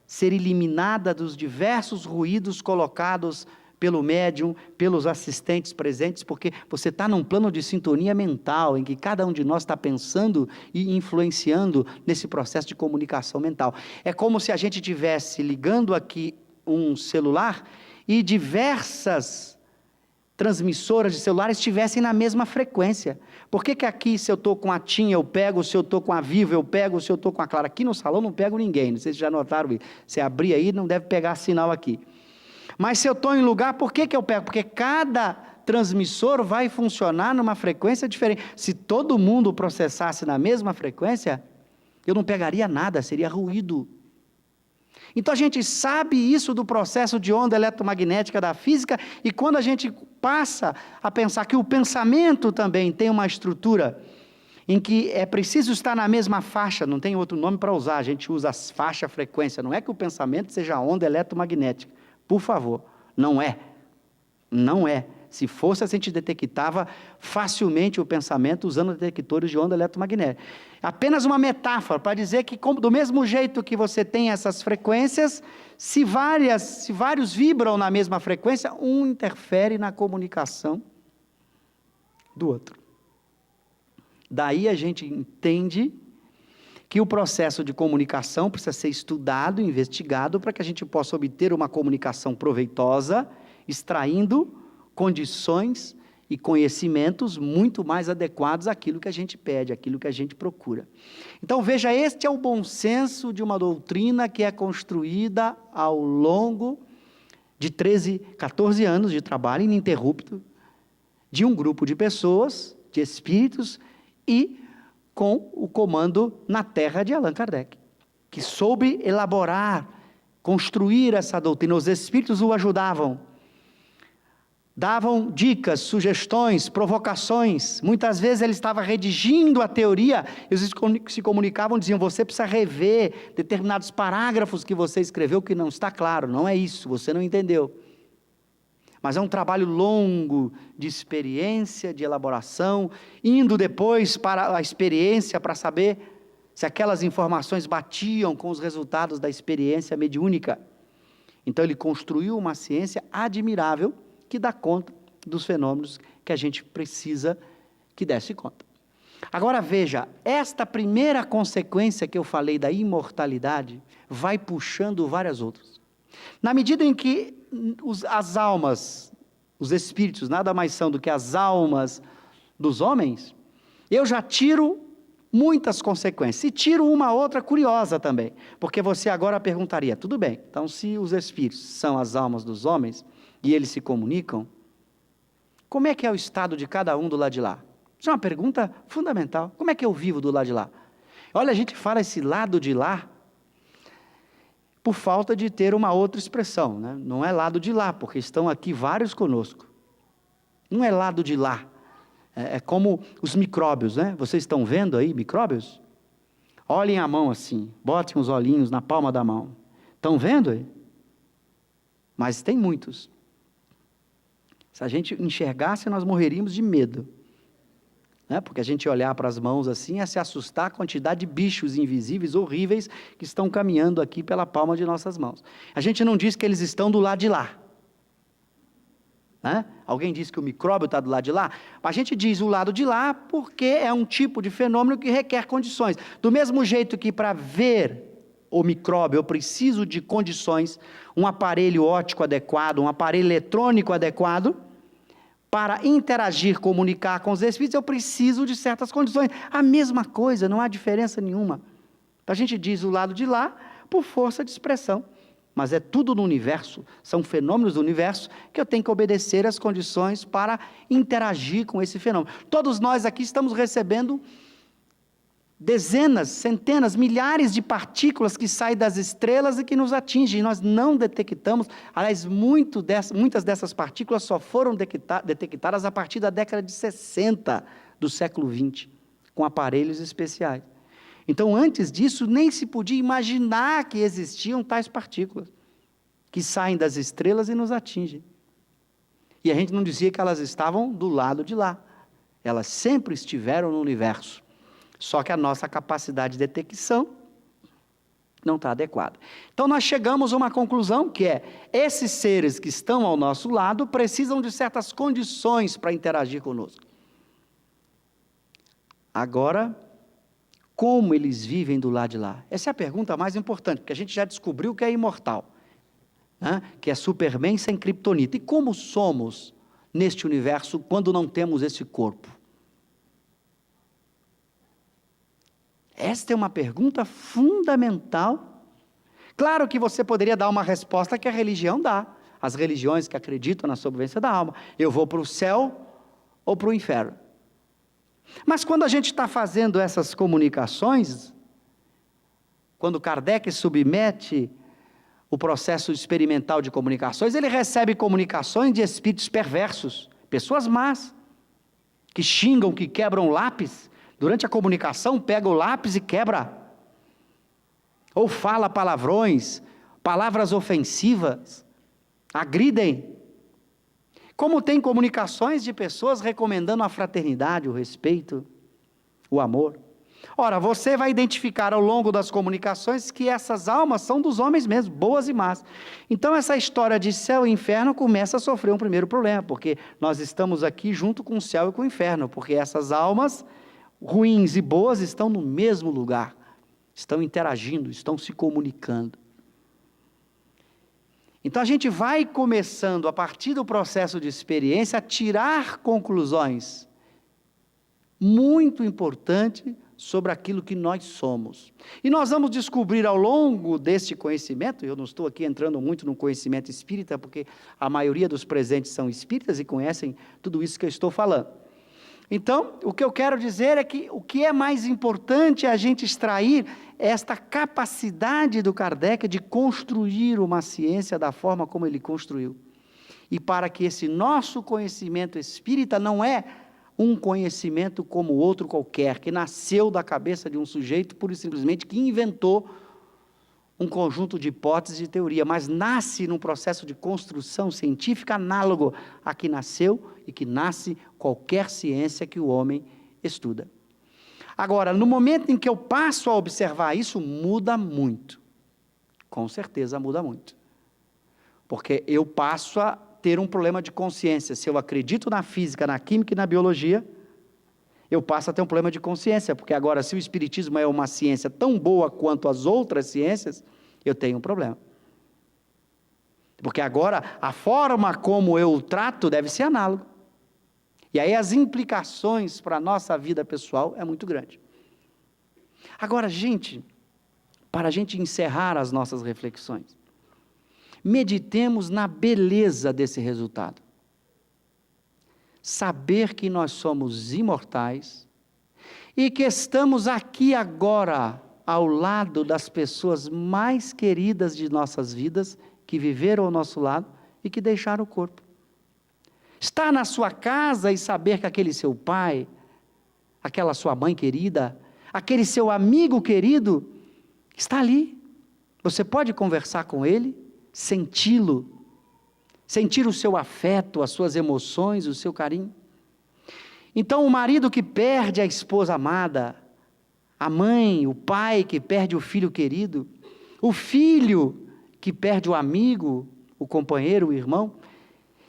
ser eliminada dos diversos ruídos colocados pelo médium, pelos assistentes presentes, porque você está num plano de sintonia mental, em que cada um de nós está pensando e influenciando nesse processo de comunicação mental. É como se a gente estivesse ligando aqui um celular e diversas transmissoras de celular estivessem na mesma frequência. Por que aqui, se eu estou com a TIM, eu pego, se eu estou com a Vivo, eu pego, se eu estou com a Claro? Aqui no salão não pego ninguém, não sei se já notaram isso. Você abrir aí, não deve pegar sinal aqui. Mas se eu estou em lugar, por que eu pego? Porque cada transmissor vai funcionar numa frequência diferente. Se todo mundo processasse na mesma frequência, eu não pegaria nada, seria ruído. Então a gente sabe isso do processo de onda eletromagnética da física, e quando a gente passa a pensar que o pensamento também tem uma estrutura em que é preciso estar na mesma faixa, não tem outro nome para usar, a gente usa as faixa frequência, não é que o pensamento seja onda eletromagnética. Por favor, não é. Não é. Se fosse, a gente detectava facilmente o pensamento usando detectores de onda eletromagnética. Apenas uma metáfora para dizer que, do mesmo jeito que você tem essas frequências, se vários vibram na mesma frequência, um interfere na comunicação do outro. Daí a gente entende que o processo de comunicação precisa ser estudado, investigado, para que a gente possa obter uma comunicação proveitosa, extraindo condições e conhecimentos muito mais adequados àquilo que a gente pede, àquilo que a gente procura. Então veja, este é o bom senso de uma doutrina que é construída ao longo de 14 anos de trabalho ininterrupto, de um grupo de pessoas, de espíritos, e com o comando na terra de Allan Kardec, que soube elaborar, construir essa doutrina. Os espíritos o ajudavam, davam dicas, sugestões, provocações. Muitas vezes ele estava redigindo a teoria, e os se comunicavam, diziam: você precisa rever determinados parágrafos que você escreveu, que não está claro, não é isso, você não entendeu. Mas é um trabalho longo de experiência, de elaboração, indo depois para a experiência para saber se aquelas informações batiam com os resultados da experiência mediúnica. Então ele construiu uma ciência admirável que dá conta dos fenômenos que a gente precisa que desse conta. Agora veja, esta primeira consequência que eu falei da imortalidade vai puxando várias outras. Na medida em que as almas, os espíritos, nada mais são do que as almas dos homens, eu já tiro muitas consequências. E tiro uma outra curiosa também, porque você agora perguntaria: tudo bem, então se os espíritos são as almas dos homens e eles se comunicam, como é que é o estado de cada um do lado de lá? Isso é uma pergunta fundamental. Como é que eu vivo do lado de lá? Olha, a gente fala esse lado de lá por falta de ter uma outra expressão, né? Não é lado de lá, porque estão aqui vários conosco. Não é lado de lá. É como os micróbios, né? Vocês estão vendo aí micróbios? Olhem a mão assim, botem os olhinhos na palma da mão. Estão vendo aí? Mas tem muitos. Se a gente enxergasse, nós morreríamos de medo. Né? Porque a gente olhar para as mãos assim é se assustar a quantidade de bichos invisíveis, horríveis, que estão caminhando aqui pela palma de nossas mãos. A gente não diz que eles estão do lado de lá. Né? Alguém diz que o micróbio está do lado de lá? A gente diz o lado de lá porque é um tipo de fenômeno que requer condições. Do mesmo jeito que para ver o micróbio, eu preciso de condições, um aparelho óptico adequado, um aparelho eletrônico adequado, para interagir, comunicar com os espíritos, eu preciso de certas condições. A mesma coisa, não há diferença nenhuma. A gente diz o lado de lá por força de expressão, mas é tudo no universo, são fenômenos do universo que eu tenho que obedecer às condições para interagir com esse fenômeno. Todos nós aqui estamos recebendo dezenas, centenas, milhares de partículas que saem das estrelas e que nos atingem, e nós não detectamos. Aliás, muitas dessas partículas só foram detectadas a partir da década de 60 do século XX, com aparelhos especiais. Então, antes disso, nem se podia imaginar que existiam tais partículas, que saem das estrelas e nos atingem. E a gente não dizia que elas estavam do lado de lá, elas sempre estiveram no universo. Só que a nossa capacidade de detecção não está adequada. Então nós chegamos a uma conclusão que é, esses seres que estão ao nosso lado precisam de certas condições para interagir conosco. Agora, como eles vivem do lado de lá? Essa é a pergunta mais importante, porque a gente já descobriu que é imortal, né? Que é Superman sem criptonita. E como somos neste universo quando não temos esse corpo? Esta é uma pergunta fundamental. Claro que você poderia dar uma resposta que a religião dá. As religiões que acreditam na sobrevivência da alma. Eu vou para o céu ou para o inferno. Mas quando a gente está fazendo essas comunicações, quando Kardec submete o processo experimental de comunicações, ele recebe comunicações de espíritos perversos, pessoas más, que xingam, que quebram lápis. Durante a comunicação, pega o lápis e quebra. Ou fala palavrões, palavras ofensivas, agridem. Como tem comunicações de pessoas recomendando a fraternidade, o respeito, o amor. Ora, você vai identificar ao longo das comunicações que essas almas são dos homens mesmo, boas e más. Então essa história de céu e inferno começa a sofrer um primeiro problema, porque nós estamos aqui junto com o céu e com o inferno, porque essas almas ruins e boas estão no mesmo lugar, estão interagindo, estão se comunicando. Então a gente vai começando, a partir do processo de experiência, a tirar conclusões muito importantes sobre aquilo que nós somos. E nós vamos descobrir ao longo deste conhecimento, eu não estou aqui entrando muito no conhecimento espírita, porque a maioria dos presentes são espíritas e conhecem tudo isso que eu estou falando. Então, o que eu quero dizer é que o que é mais importante é a gente extrair esta capacidade do Kardec de construir uma ciência da forma como ele construiu. E para que esse nosso conhecimento espírita não é um conhecimento como outro qualquer, que nasceu da cabeça de um sujeito, pura e simplesmente, que inventou um conjunto de hipóteses e teoria, mas nasce num processo de construção científica análogo a que nasceu e que nasce qualquer ciência que o homem estuda. Agora, no momento em que eu passo a observar isso, muda muito. Com certeza muda muito. Porque eu passo a ter um problema de consciência. Se eu acredito na física, na química e na biologia, eu passo a ter um problema de consciência, porque agora, se o espiritismo é uma ciência tão boa quanto as outras ciências, eu tenho um problema. Porque agora, a forma como eu o trato deve ser análoga. E aí as implicações para a nossa vida pessoal é muito grande. Agora, gente, para a gente encerrar as nossas reflexões, meditemos na beleza desse resultado. Saber que nós somos imortais e que estamos aqui agora ao lado das pessoas mais queridas de nossas vidas, que viveram ao nosso lado e que deixaram o corpo. Estar na sua casa e saber que aquele seu pai, aquela sua mãe querida, aquele seu amigo querido, está ali. Você pode conversar com ele, senti-lo, sentir o seu afeto, as suas emoções, o seu carinho. Então, o marido que perde a esposa amada, a mãe, o pai que perde o filho querido, o filho que perde o amigo, o companheiro, o irmão.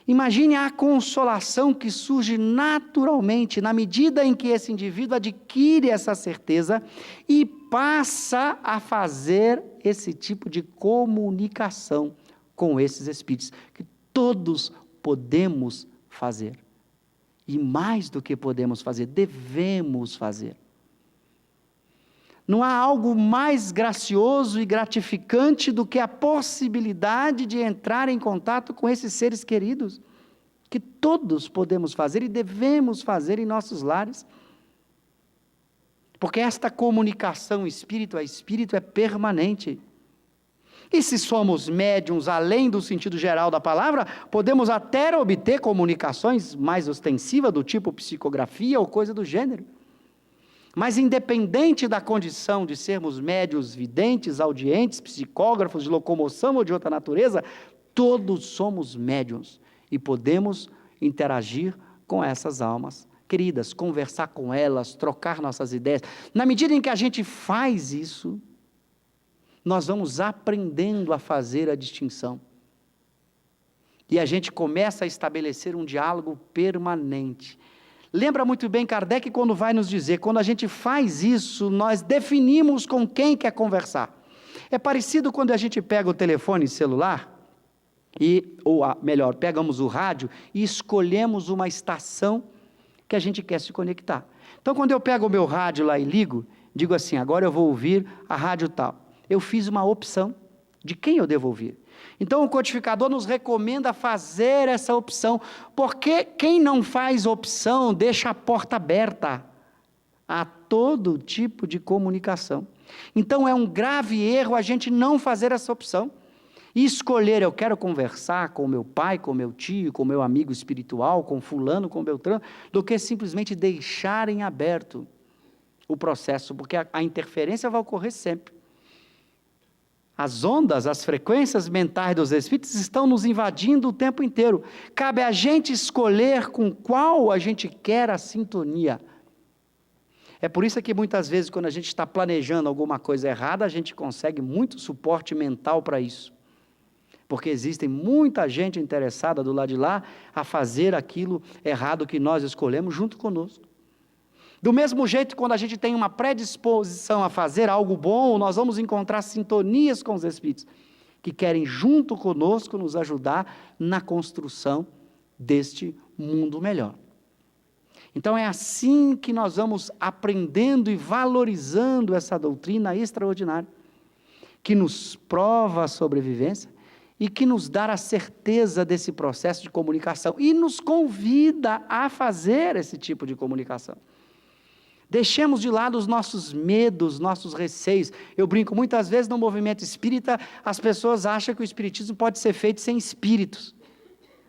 Imagine a consolação que surge naturalmente na medida em que esse indivíduo adquire essa certeza e passa a fazer esse tipo de comunicação com esses espíritos, que todos podemos fazer. E mais do que podemos fazer, devemos fazer. Não há algo mais gracioso e gratificante do que a possibilidade de entrar em contato com esses seres queridos, que todos podemos fazer e devemos fazer em nossos lares. Porque esta comunicação espírito a espírito é permanente. E se somos médiuns, além do sentido geral da palavra, podemos até obter comunicações mais ostensivas, do tipo psicografia ou coisa do gênero. Mas independente da condição de sermos médiuns, videntes, audientes, psicógrafos de locomoção ou de outra natureza, todos somos médiuns e podemos interagir com essas almas queridas, conversar com elas, trocar nossas ideias. Na medida em que a gente faz isso, nós vamos aprendendo a fazer a distinção. E a gente começa a estabelecer um diálogo permanente. Lembra muito bem Kardec quando vai nos dizer, quando a gente faz isso, nós definimos com quem quer conversar. É parecido quando a gente pega o telefone celular, pegamos o rádio e escolhemos uma estação que a gente quer se conectar. Então, quando eu pego o meu rádio lá e ligo, digo assim, agora eu vou ouvir a rádio tal. Eu fiz uma opção de quem eu devo ouvir. Então, o codificador nos recomenda fazer essa opção, porque quem não faz opção deixa a porta aberta a todo tipo de comunicação. Então, é um grave erro a gente não fazer essa opção. E escolher, eu quero conversar com meu pai, com meu tio, com meu amigo espiritual, com fulano, com Beltrano, do que simplesmente deixar em aberto o processo, porque a interferência vai ocorrer sempre. As ondas, as frequências mentais dos espíritos estão nos invadindo o tempo inteiro. Cabe a gente escolher com qual a gente quer a sintonia. É por isso que muitas vezes, quando a gente está planejando alguma coisa errada, a gente consegue muito suporte mental para isso. Porque existe muita gente interessada do lado de lá a fazer aquilo errado que nós escolhemos junto conosco. Do mesmo jeito, quando a gente tem uma predisposição a fazer algo bom, nós vamos encontrar sintonias com os espíritos, que querem junto conosco nos ajudar na construção deste mundo melhor. Então é assim que nós vamos aprendendo e valorizando essa doutrina extraordinária, que nos prova a sobrevivência, e que nos dá a certeza desse processo de comunicação, e nos convida a fazer esse tipo de comunicação. Deixemos de lado os nossos medos, nossos receios. Eu brinco, muitas vezes no movimento espírita, as pessoas acham que o espiritismo pode ser feito sem espíritos.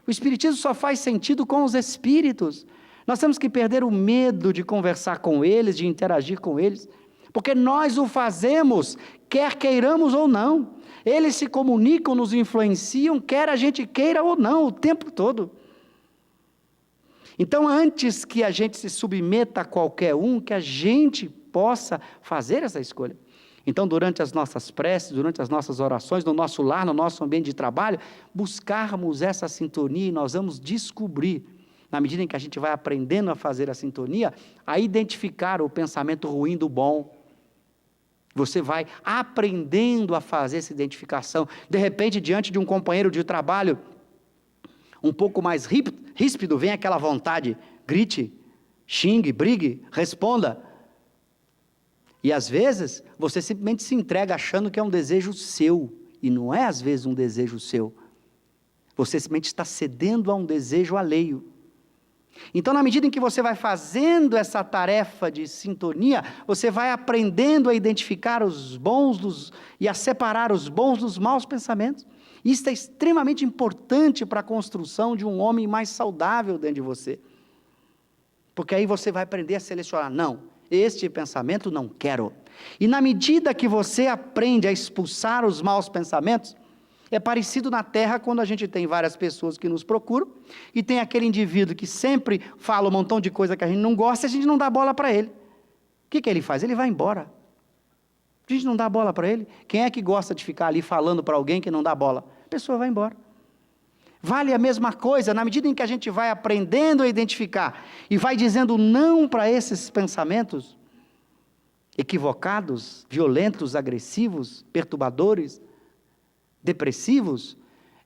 O espiritismo só faz sentido com os espíritos. Nós temos que perder o medo de conversar com eles, de interagir com eles, porque nós o fazemos, quer queiramos ou não. Eles se comunicam, nos influenciam, quer a gente queira ou não, o tempo todo. Então, antes que a gente se submeta a qualquer um, que a gente possa fazer essa escolha. Então, durante as nossas preces, durante as nossas orações, no nosso lar, no nosso ambiente de trabalho, buscarmos essa sintonia e nós vamos descobrir, na medida em que a gente vai aprendendo a fazer a sintonia, a identificar o pensamento ruim do bom. Você vai aprendendo a fazer essa identificação. De repente, diante de um companheiro de trabalho um pouco mais ríspido, vem aquela vontade, grite, xingue, brigue, responda. E às vezes, você simplesmente se entrega achando que é um desejo seu, e não é às vezes um desejo seu. Você simplesmente está cedendo a um desejo alheio. Então, na medida em que você vai fazendo essa tarefa de sintonia, você vai aprendendo a identificar os bons e a separar os bons dos maus pensamentos. Isso é extremamente importante para a construção de um homem mais saudável dentro de você. Porque aí você vai aprender a selecionar, não, este pensamento não quero. E na medida que você aprende a expulsar os maus pensamentos, é parecido na Terra quando a gente tem várias pessoas que nos procuram e tem aquele indivíduo que sempre fala um montão de coisa que a gente não gosta e a gente não dá bola para ele. O que ele faz? Ele vai embora. A gente não dá bola para ele. Quem é que gosta de ficar ali falando para alguém que não dá bola? A pessoa vai embora. Vale a mesma coisa, na medida em que a gente vai aprendendo a identificar e vai dizendo não para esses pensamentos, equivocados, violentos, agressivos, perturbadores, depressivos,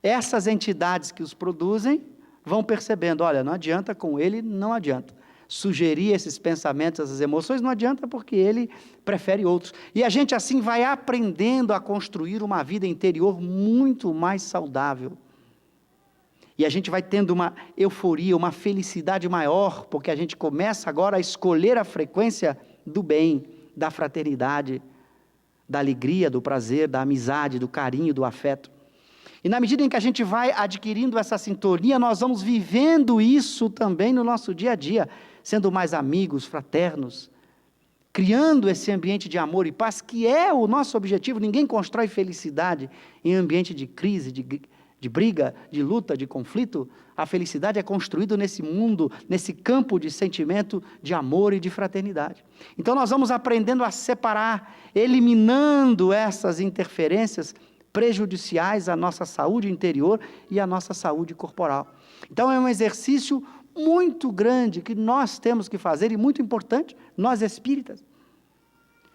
essas entidades que os produzem vão percebendo, olha, não adianta com ele, não adianta. Sugerir esses pensamentos, essas emoções, não adianta porque ele prefere outros. E a gente assim vai aprendendo a construir uma vida interior muito mais saudável. E a gente vai tendo uma euforia, uma felicidade maior, porque a gente começa agora a escolher a frequência do bem, da fraternidade, da alegria, do prazer, da amizade, do carinho, do afeto. E na medida em que a gente vai adquirindo essa sintonia, nós vamos vivendo isso também no nosso dia a dia, sendo mais amigos, fraternos, criando esse ambiente de amor e paz, que é o nosso objetivo. Ninguém constrói felicidade em ambiente de crise, de briga, de luta, de conflito. A felicidade é construída nesse mundo, nesse campo de sentimento, de amor e de fraternidade. Então nós vamos aprendendo a separar, eliminando essas interferências prejudiciais à nossa saúde interior e à nossa saúde corporal. Então é um exercício muito grande que nós temos que fazer e muito importante, nós espíritas.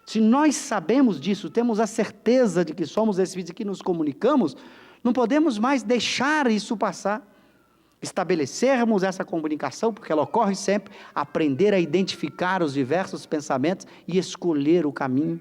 Se nós sabemos disso, temos a certeza de que somos espíritas e que nos comunicamos, não podemos mais deixar isso passar. Estabelecermos essa comunicação, porque ela ocorre sempre, aprender a identificar os diversos pensamentos e escolher o caminho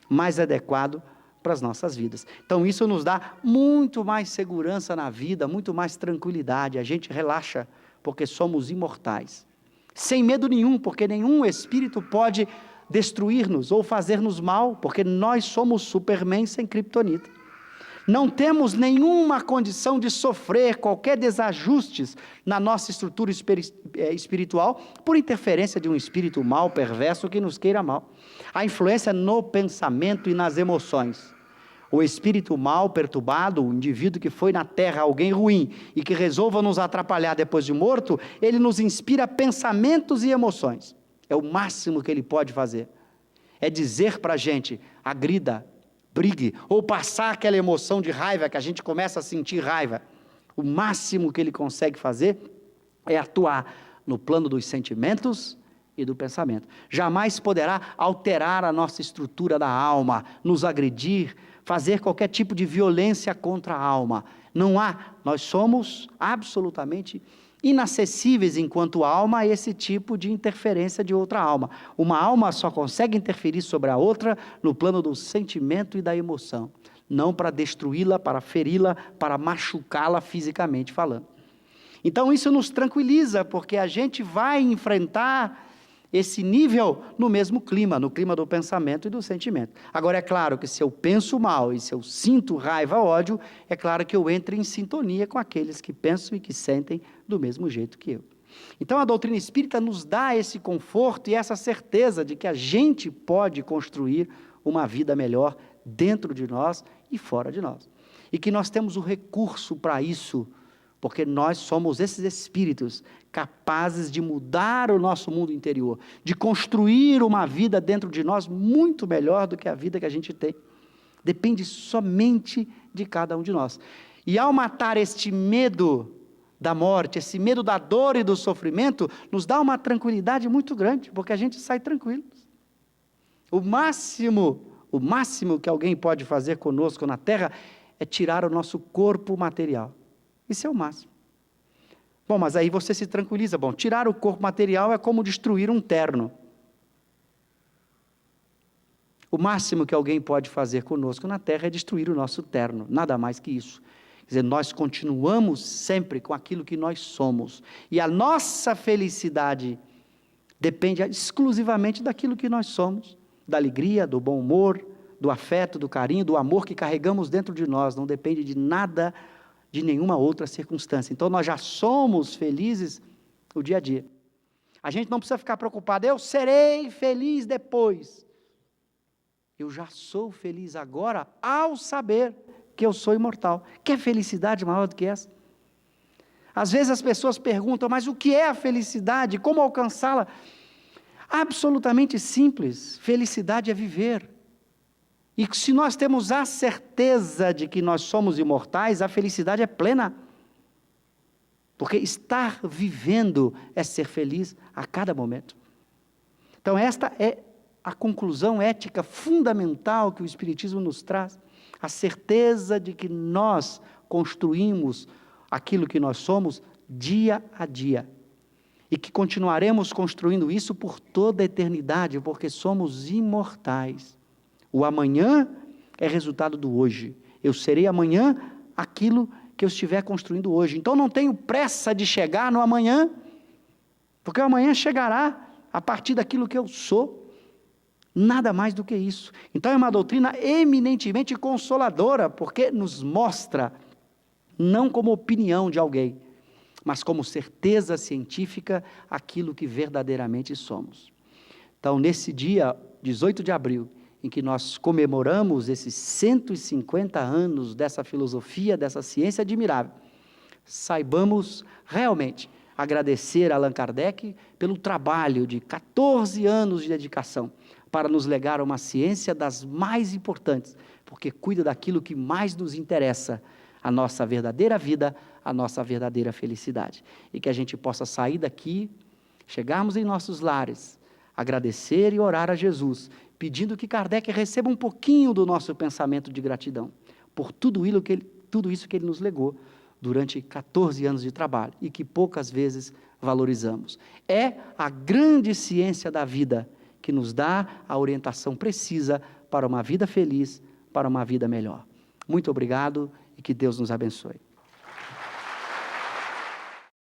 mais adequado para as nossas vidas. Então isso nos dá muito mais segurança na vida, muito mais tranquilidade, a gente relaxa, porque somos imortais. Sem medo nenhum, porque nenhum espírito pode destruir-nos ou fazer-nos mal, porque nós somos Superman sem criptonita. Não temos nenhuma condição de sofrer qualquer desajustes na nossa estrutura espiritual por interferência de um espírito mau, perverso, que nos queira mal. A influência no pensamento e nas emoções. O espírito mau, perturbado, o indivíduo que foi na terra alguém ruim e que resolva nos atrapalhar depois de morto, ele nos inspira pensamentos e emoções. É o máximo que ele pode fazer. É dizer para a gente, agrida, brigue, ou passar aquela emoção de raiva, que a gente começa a sentir raiva. O máximo que ele consegue fazer é atuar no plano dos sentimentos e do pensamento. Jamais poderá alterar a nossa estrutura da alma, nos agredir, fazer qualquer tipo de violência contra a alma. Não há, nós somos absolutamente inacessíveis enquanto alma a esse tipo de interferência de outra alma. Uma alma só consegue interferir sobre a outra no plano do sentimento e da emoção, não para destruí-la, para feri-la, para machucá-la fisicamente falando. Então isso nos tranquiliza, porque a gente vai enfrentar esse nível no mesmo clima, no clima do pensamento e do sentimento. Agora é claro que se eu penso mal e se eu sinto raiva, ódio, é claro que eu entro em sintonia com aqueles que pensam e que sentem do mesmo jeito que eu. Então a doutrina espírita nos dá esse conforto e essa certeza de que a gente pode construir uma vida melhor dentro de nós e fora de nós. E que nós temos o recurso para isso, porque nós somos esses espíritos capazes de mudar o nosso mundo interior, de construir uma vida dentro de nós muito melhor do que a vida que a gente tem. Depende somente de cada um de nós. E ao matar este medo da morte, esse medo da dor e do sofrimento, nos dá uma tranquilidade muito grande, porque a gente sai tranquilo. O máximo que alguém pode fazer conosco na Terra é tirar o nosso corpo material. Isso é o máximo. Bom, mas aí você se tranquiliza. Bom, tirar o corpo material é como destruir um terno. O máximo que alguém pode fazer conosco na Terra é destruir o nosso terno, nada mais que isso. Quer dizer, nós continuamos sempre com aquilo que nós somos. E a nossa felicidade depende exclusivamente daquilo que nós somos, da alegria, do bom humor, do afeto, do carinho, do amor que carregamos dentro de nós. Não depende de nada, de nenhuma outra circunstância. Então nós já somos felizes o dia a dia. A gente não precisa ficar preocupado, eu serei feliz depois. Eu já sou feliz agora ao saber que eu sou imortal. Quer felicidade maior do que essa? Às vezes as pessoas perguntam, mas o que é a felicidade? Como alcançá-la? Absolutamente simples. Felicidade é viver. E se nós temos a certeza de que nós somos imortais, a felicidade é plena. Porque estar vivendo é ser feliz a cada momento. Então esta é a conclusão ética fundamental que o Espiritismo nos traz, a certeza de que nós construímos aquilo que nós somos dia a dia, e que continuaremos construindo isso por toda a eternidade, porque somos imortais. O amanhã é resultado do hoje. Eu serei amanhã aquilo que eu estiver construindo hoje. Então não tenho pressa de chegar no amanhã, porque o amanhã chegará a partir daquilo que eu sou. Nada mais do que isso. Então é uma doutrina eminentemente consoladora, porque nos mostra, não como opinião de alguém, mas como certeza científica, aquilo que verdadeiramente somos. Então, nesse dia, 18 de abril, em que nós comemoramos esses 150 anos dessa filosofia, dessa ciência admirável, saibamos realmente agradecer a Allan Kardec pelo trabalho de 14 anos de dedicação, para nos legar uma ciência das mais importantes, porque cuida daquilo que mais nos interessa, a nossa verdadeira vida, a nossa verdadeira felicidade. E que a gente possa sair daqui, chegarmos em nossos lares, agradecer e orar a Jesus, pedindo que Kardec receba um pouquinho do nosso pensamento de gratidão, por tudo isso que ele nos legou durante 14 anos de trabalho, e que poucas vezes valorizamos. É a grande ciência da vida, que nos dá a orientação precisa para uma vida feliz, para uma vida melhor. Muito obrigado e que Deus nos abençoe.